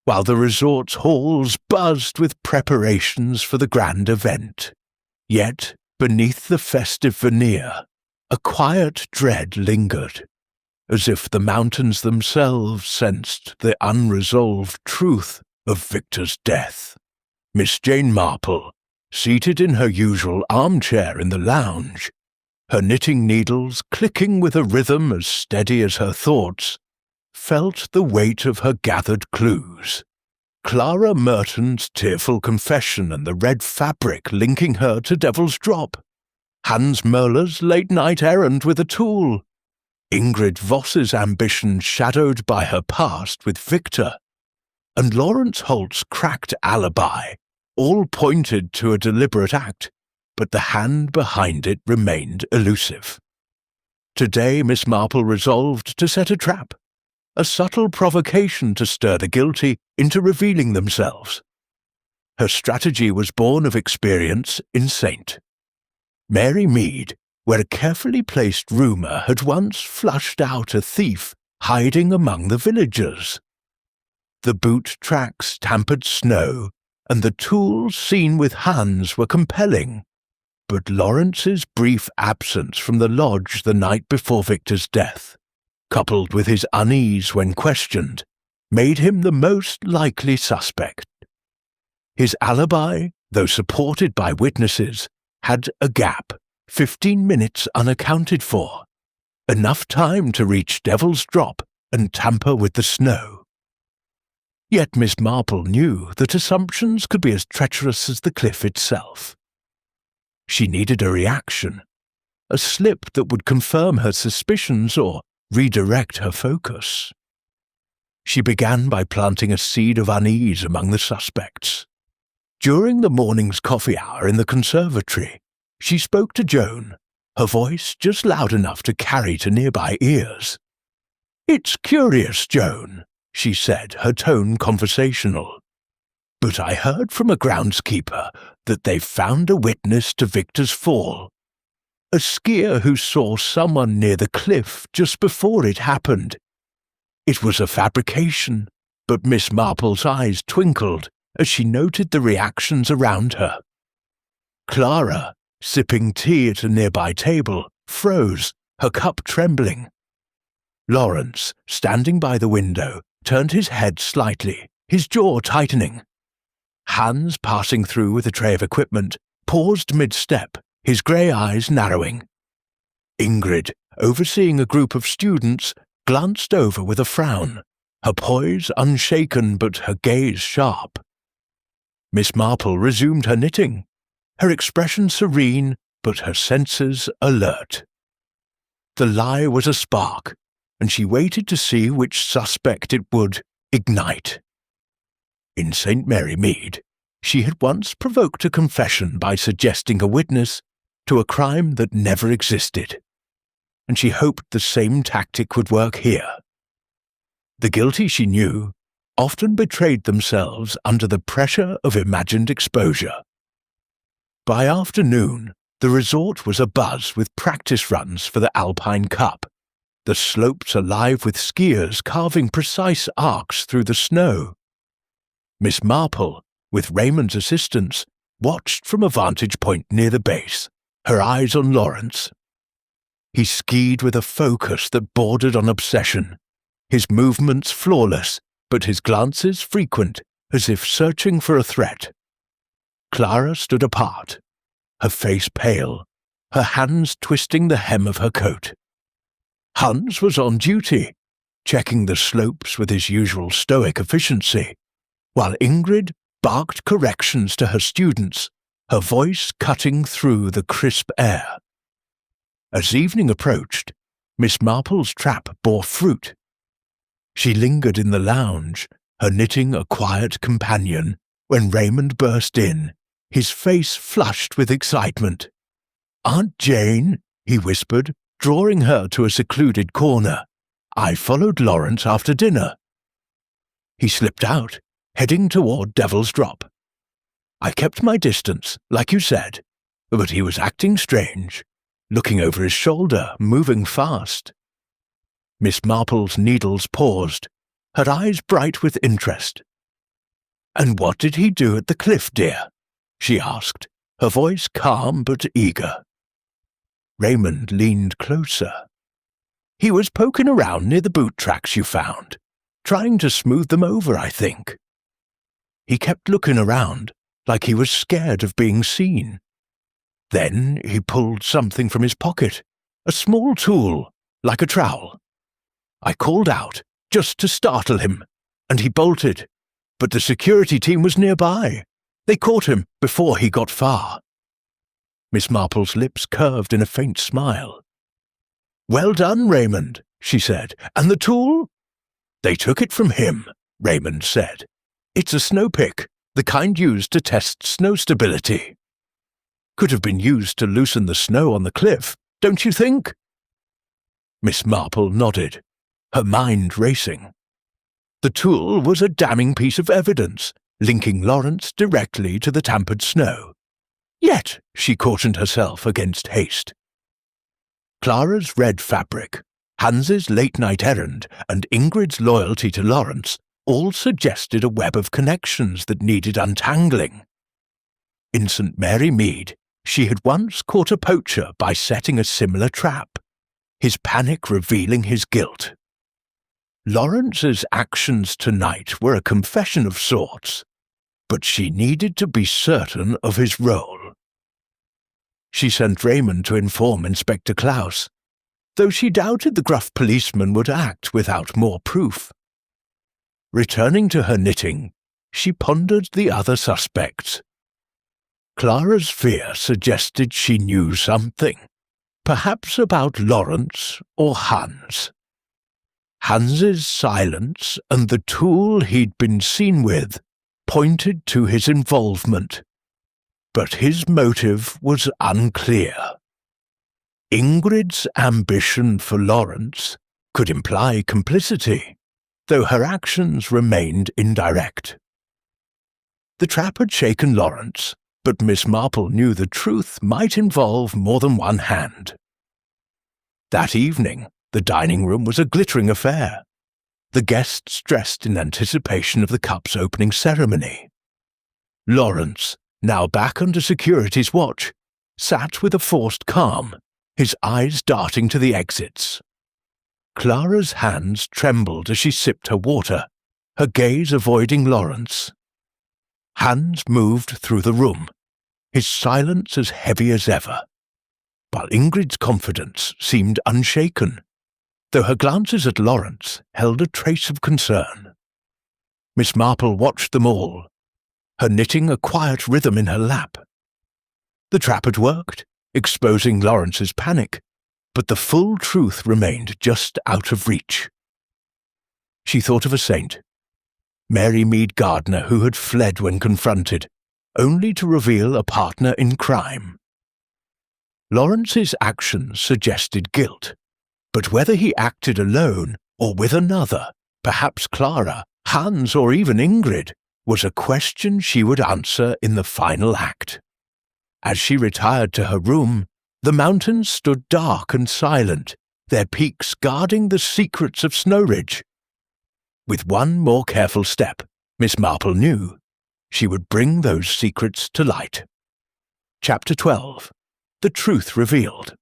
while the resort's halls buzzed with preparations for the grand event. Yet, beneath the festive veneer, a quiet dread lingered, as if the mountains themselves sensed the unresolved truth of Victor's death. Miss Jane Marple, seated in her usual armchair in the lounge, her knitting needles clicking with a rhythm as steady as her thoughts, felt the weight of her gathered clues. Clara Merton's tearful confession and the red fabric linking her to Devil's Drop, Hans Möhler's late-night errand with a tool, Ingrid Voss's ambition shadowed by her past with Victor, and Lawrence Holt's cracked alibi, all pointed to a deliberate act, but the hand behind it remained elusive. Today Miss Marple resolved to set a trap, a subtle provocation to stir the guilty into revealing themselves. Her strategy was born of experience in St. Mary Mead, where a carefully placed rumour had once flushed out a thief hiding among the villagers. The boot tracks tampered snow, and the tools seen with Hans were compelling, but Lawrence's brief absence from the lodge the night before Victor's death, coupled with his unease when questioned, made him the most likely suspect. His alibi, though supported by witnesses, had a gap, 15 minutes unaccounted for, enough time to reach Devil's Drop and tamper with the snow. Yet Miss Marple knew that assumptions could be as treacherous as the cliff itself. She needed a reaction, a slip that would confirm her suspicions or redirect her focus. She began by planting a seed of unease among the suspects. During the morning's coffee hour in the conservatory, she spoke to Joan, her voice just loud enough to carry to nearby ears. "It's curious, Joan," she said, her tone conversational, "but I heard from a groundskeeper that they've found a witness to Victor's fall. A skier who saw someone near the cliff just before it happened. It was a fabrication," but Miss Marple's eyes twinkled as she noted the reactions around her. Clara, sipping tea at a nearby table, froze, her cup trembling. Lawrence, standing by the window, turned his head slightly, his jaw tightening. Hans, passing through with a tray of equipment, paused mid-step, his grey eyes narrowing. Ingrid, overseeing a group of students, glanced over with a frown, her poise unshaken but her gaze sharp. Miss Marple resumed her knitting, her expression serene but her senses alert. The lie was a spark, and she waited to see which suspect it would ignite. In St. Mary Mead, she had once provoked a confession by suggesting a witness to a crime that never existed, and she hoped the same tactic would work here. The guilty, she knew, often betrayed themselves under the pressure of imagined exposure. By afternoon, the resort was abuzz with practice runs for the Alpine Cup, the slopes alive with skiers carving precise arcs through the snow. Miss Marple, with Raymond's assistance, watched from a vantage point near the base, her eyes on Lawrence. He skied with a focus that bordered on obsession, his movements flawless, but his glances frequent, as if searching for a threat. Clara stood apart, her face pale, her hands twisting the hem of her coat. Hans was on duty, checking the slopes with his usual stoic efficiency, while Ingrid barked corrections to her students, her voice cutting through the crisp air. As evening approached, Miss Marple's trap bore fruit. She lingered in the lounge, her knitting a quiet companion, when Raymond burst in, his face flushed with excitement. "Aunt Jane," he whispered, drawing her to a secluded corner. "I followed Lawrence after dinner." He slipped out, heading toward Devil's Drop. "I kept my distance, like you said, but he was acting strange, looking over his shoulder, moving fast." Miss Marple's needles paused, her eyes bright with interest. "And what did he do at the cliff, dear?" she asked, her voice calm but eager. Raymond leaned closer. "He was poking around near the boot tracks you found, trying to smooth them over, I think. He kept looking around, like he was scared of being seen. Then he pulled something from his pocket, a small tool, like a trowel. I called out, just to startle him, and he bolted, but the security team was nearby. They caught him before he got far." Miss Marple's lips curved in a faint smile. "Well done, Raymond," she said. "And the tool?" "They took it from him," Raymond said. "It's a snow pick, the kind used to test snow stability. Could have been used to loosen the snow on the cliff, don't you think?" Miss Marple nodded, her mind racing. The tool was a damning piece of evidence, linking Lawrence directly to the tampered snow. Yet she cautioned herself against haste. Clara's red fabric, Hans's late-night errand, and Ingrid's loyalty to Lawrence all suggested a web of connections that needed untangling. In St. Mary Mead, she had once caught a poacher by setting a similar trap, his panic revealing his guilt. Lawrence's actions tonight were a confession of sorts, but she needed to be certain of his role. She sent Raymond to inform Inspector Klaus, though she doubted the gruff policeman would act without more proof. Returning to her knitting, she pondered the other suspects. Clara's fear suggested she knew something, perhaps about Lawrence or Hans. Hans's silence and the tool he'd been seen with pointed to his involvement, but his motive was unclear. Ingrid's ambition for Lawrence could imply complicity, though her actions remained indirect. The trap had shaken Lawrence, but Miss Marple knew the truth might involve more than one hand. That evening, the dining room was a glittering affair, the guests dressed in anticipation of the cup's opening ceremony. Lawrence, now back under security's watch, sat with a forced calm, his eyes darting to the exits. Clara's hands trembled as she sipped her water, her gaze avoiding Lawrence. Hans moved through the room, his silence as heavy as ever, while Ingrid's confidence seemed unshaken, though her glances at Lawrence held a trace of concern. Miss Marple watched them all, her knitting a quiet rhythm in her lap. The trap had worked, exposing Lawrence's panic, but the full truth remained just out of reach. She thought of a saint, Mary Mead Gardner, who had fled when confronted, only to reveal a partner in crime. Lawrence's actions suggested guilt, but whether he acted alone or with another, perhaps Clara, Hans, or even Ingrid, was a question she would answer in the final act. As she retired to her room, the mountains stood dark and silent, their peaks guarding the secrets of Snowridge. With one more careful step, Miss Marple knew she would bring those secrets to light. Chapter 12. The Truth Revealed.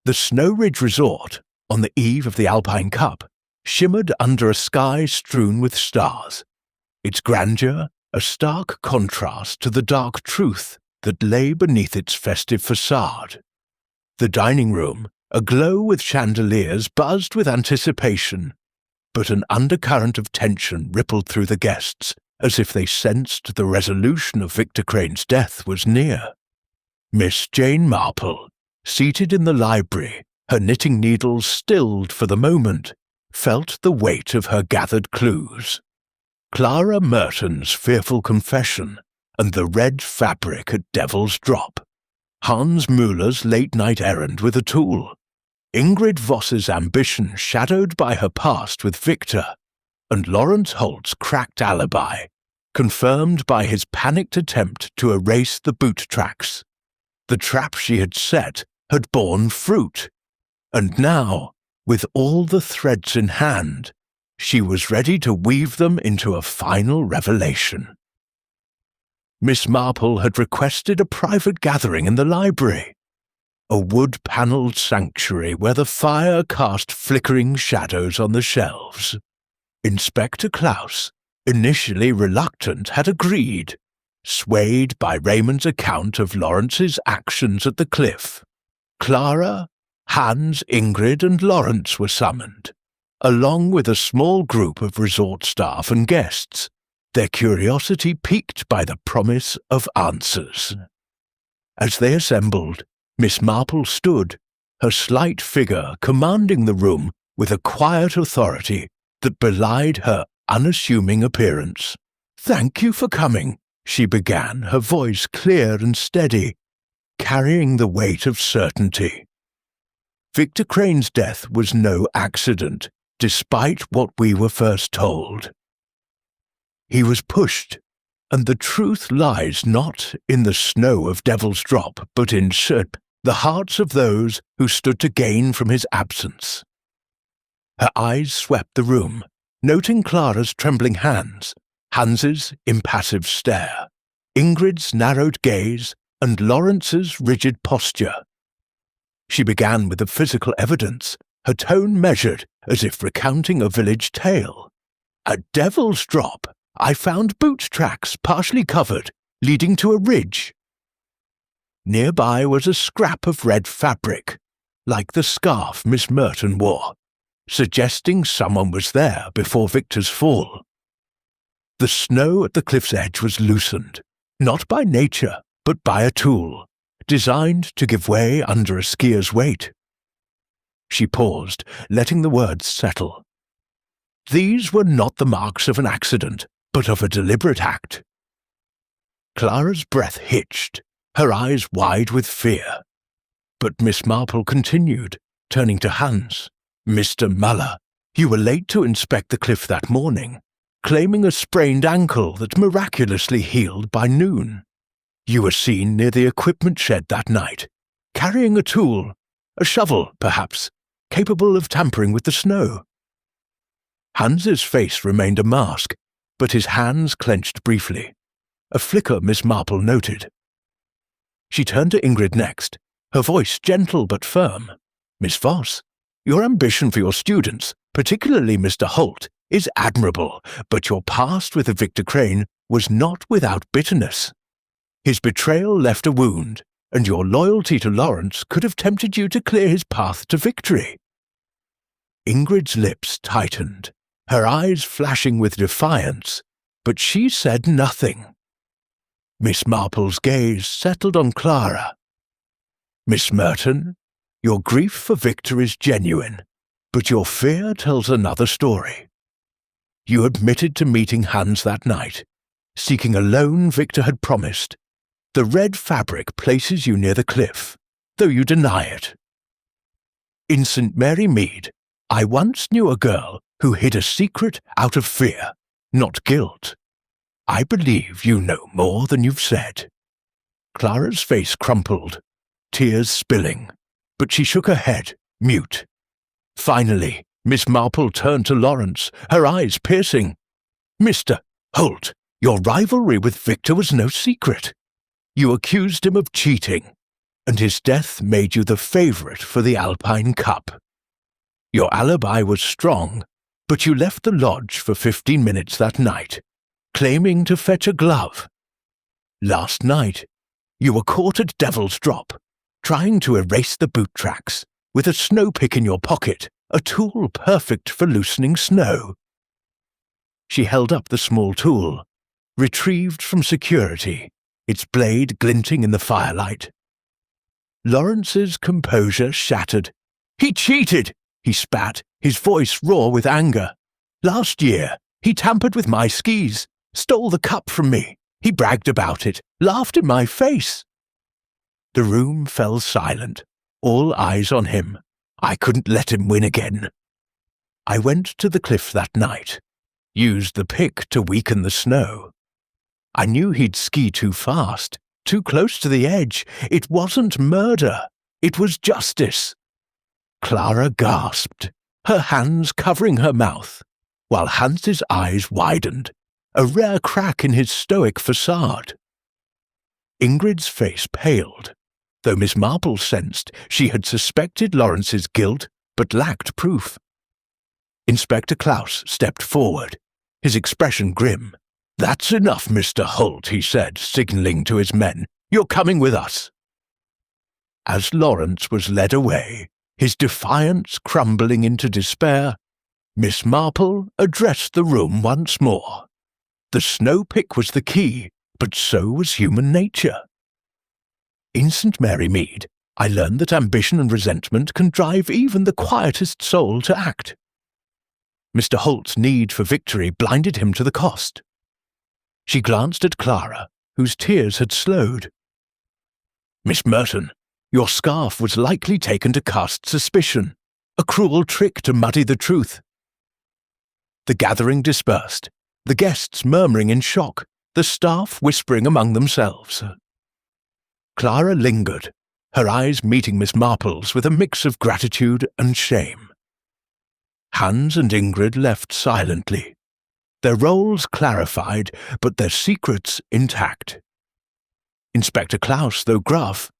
The Snowridge Resort, on the eve of the Alpine Cup, shimmered under a sky strewn with stars, its grandeur a stark contrast to the dark truth that lay beneath its festive facade. The dining room, aglow with chandeliers, buzzed with anticipation, but an undercurrent of tension rippled through the guests, as if they sensed the resolution of Victor Crane's death was near. Miss Jane Marple, seated in the library, her knitting needles stilled for the moment, felt the weight of her gathered clues. Clara Merton's fearful confession, and the red fabric at Devil's Drop. Hans Müller's late-night errand with a tool. Ingrid Voss's ambition shadowed by her past with Victor, and Lawrence Holt's cracked alibi, confirmed by his panicked attempt to erase the boot tracks. The trap she had set had borne fruit, and now, with all the threads in hand, she was ready to weave them into a final revelation. Miss Marple had requested a private gathering in the library, a wood-panelled sanctuary where the fire cast flickering shadows on the shelves. Inspector Klaus, initially reluctant, had agreed, swayed by Raymond's account of Lawrence's actions at the cliff. Clara, Hans, Ingrid, and Lawrence were summoned, along with a small group of resort staff and guests, their curiosity piqued by the promise of answers. As they assembled, Miss Marple stood, her slight figure commanding the room with a quiet authority that belied her unassuming appearance. "Thank you for coming," she began, her voice clear and steady, carrying the weight of certainty. Victor Crane's death was no accident, despite what we were first told. He was pushed, and the truth lies not in the snow of Devil's Drop, but in the hearts of those who stood to gain from his absence. Her eyes swept the room, noting Clara's trembling hands, Hans's impassive stare, Ingrid's narrowed gaze, and Lawrence's rigid posture. She began with the physical evidence, her tone measured as if recounting a village tale. "At Devil's Drop, I found boot tracks partially covered, leading to a ridge. Nearby was a scrap of red fabric, like the scarf Miss Merton wore, suggesting someone was there before Victor's fall. The snow at the cliff's edge was loosened, not by nature, but by a tool, designed to give way under a skier's weight." She paused, letting the words settle. "These were not the marks of an accident, but of a deliberate act." Clara's breath hitched, her eyes wide with fear. But Miss Marple continued, turning to Hans. "Mr. Muller, you were late to inspect the cliff that morning, claiming a sprained ankle that miraculously healed by noon. You were seen near the equipment shed that night, carrying a tool, a shovel, perhaps, capable of tampering with the snow." Hans's face remained a mask, but his hands clenched briefly, a flicker Miss Marple noted. She turned to Ingrid next, her voice gentle but firm. "Miss Voss, your ambition for your students, particularly Mr. Holt, is admirable, but your past with Victor Crane was not without bitterness. His betrayal left a wound, and your loyalty to Lawrence could have tempted you to clear his path to victory." Ingrid's lips tightened, her eyes flashing with defiance, but she said nothing. Miss Marple's gaze settled on Clara. "Miss Merton, your grief for Victor is genuine, but your fear tells another story. You admitted to meeting Hans that night, seeking a loan Victor had promised. The red fabric places you near the cliff, though you deny it. In St. Mary Mead, I once knew a girl who hid a secret out of fear, not guilt. I believe you know more than you've said." Clara's face crumpled, tears spilling, but she shook her head, mute. Finally, Miss Marple turned to Lawrence, her eyes piercing. "Mr. Holt, your rivalry with Victor was no secret. You accused him of cheating, and his death made you the favourite for the Alpine Cup. Your alibi was strong, but you left the lodge for 15 minutes that night, claiming to fetch a glove. Last night, you were caught at Devil's Drop, trying to erase the boot tracks, with a snow pick in your pocket, a tool perfect for loosening snow." She held up the small tool, retrieved from security, its blade glinting in the firelight. Lawrence's composure shattered. "He cheated!" he spat, his voice raw with anger. "Last year, he tampered with my skis, stole the cup from me. He bragged about it, laughed in my face." The room fell silent, all eyes on him. I couldn't let him win again. I went to the cliff that night, used the pick to weaken the snow. I knew he'd ski too fast, too close to the edge. It wasn't murder, it was justice. Clara gasped, her hands covering her mouth, while Hans's eyes widened, a rare crack in his stoic facade. Ingrid's face paled, though Miss Marple sensed she had suspected Lawrence's guilt but lacked proof. Inspector Klaus stepped forward, his expression grim. "That's enough, Mr. Holt," he said, signalling to his men. "You're coming with us." As Lawrence was led away, his defiance crumbling into despair, Miss Marple addressed the room once more. The snow pick was the key, but so was human nature. In St. Mary Mead, I learned that ambition and resentment can drive even the quietest soul to act. Mr. Holt's need for victory blinded him to the cost. She glanced at Clara, whose tears had slowed. "Miss Merton, your scarf was likely taken to cast suspicion, a cruel trick to muddy the truth." The gathering dispersed, the guests murmuring in shock, the staff whispering among themselves. Clara lingered, her eyes meeting Miss Marple's with a mix of gratitude and shame. Hans and Ingrid left silently, their roles clarified, but their secrets intact. Inspector Klaus, though gruff,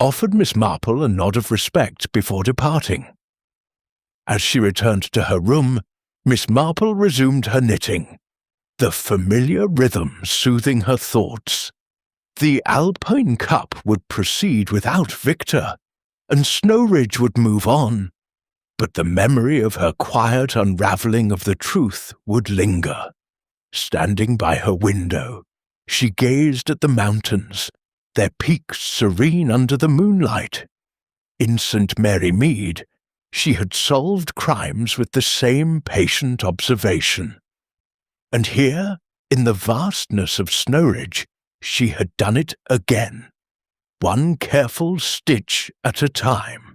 offered Miss Marple a nod of respect before departing. As she returned to her room, Miss Marple resumed her knitting, the familiar rhythm soothing her thoughts. The Alpine Cup would proceed without Victor, and Snowridge would move on, but the memory of her quiet unravelling of the truth would linger. Standing by her window, she gazed at the mountains, their peaks serene under the moonlight. In St. Mary Mead, she had solved crimes with the same patient observation. And here, in the vastness of Snowridge, she had done it again, one careful stitch at a time.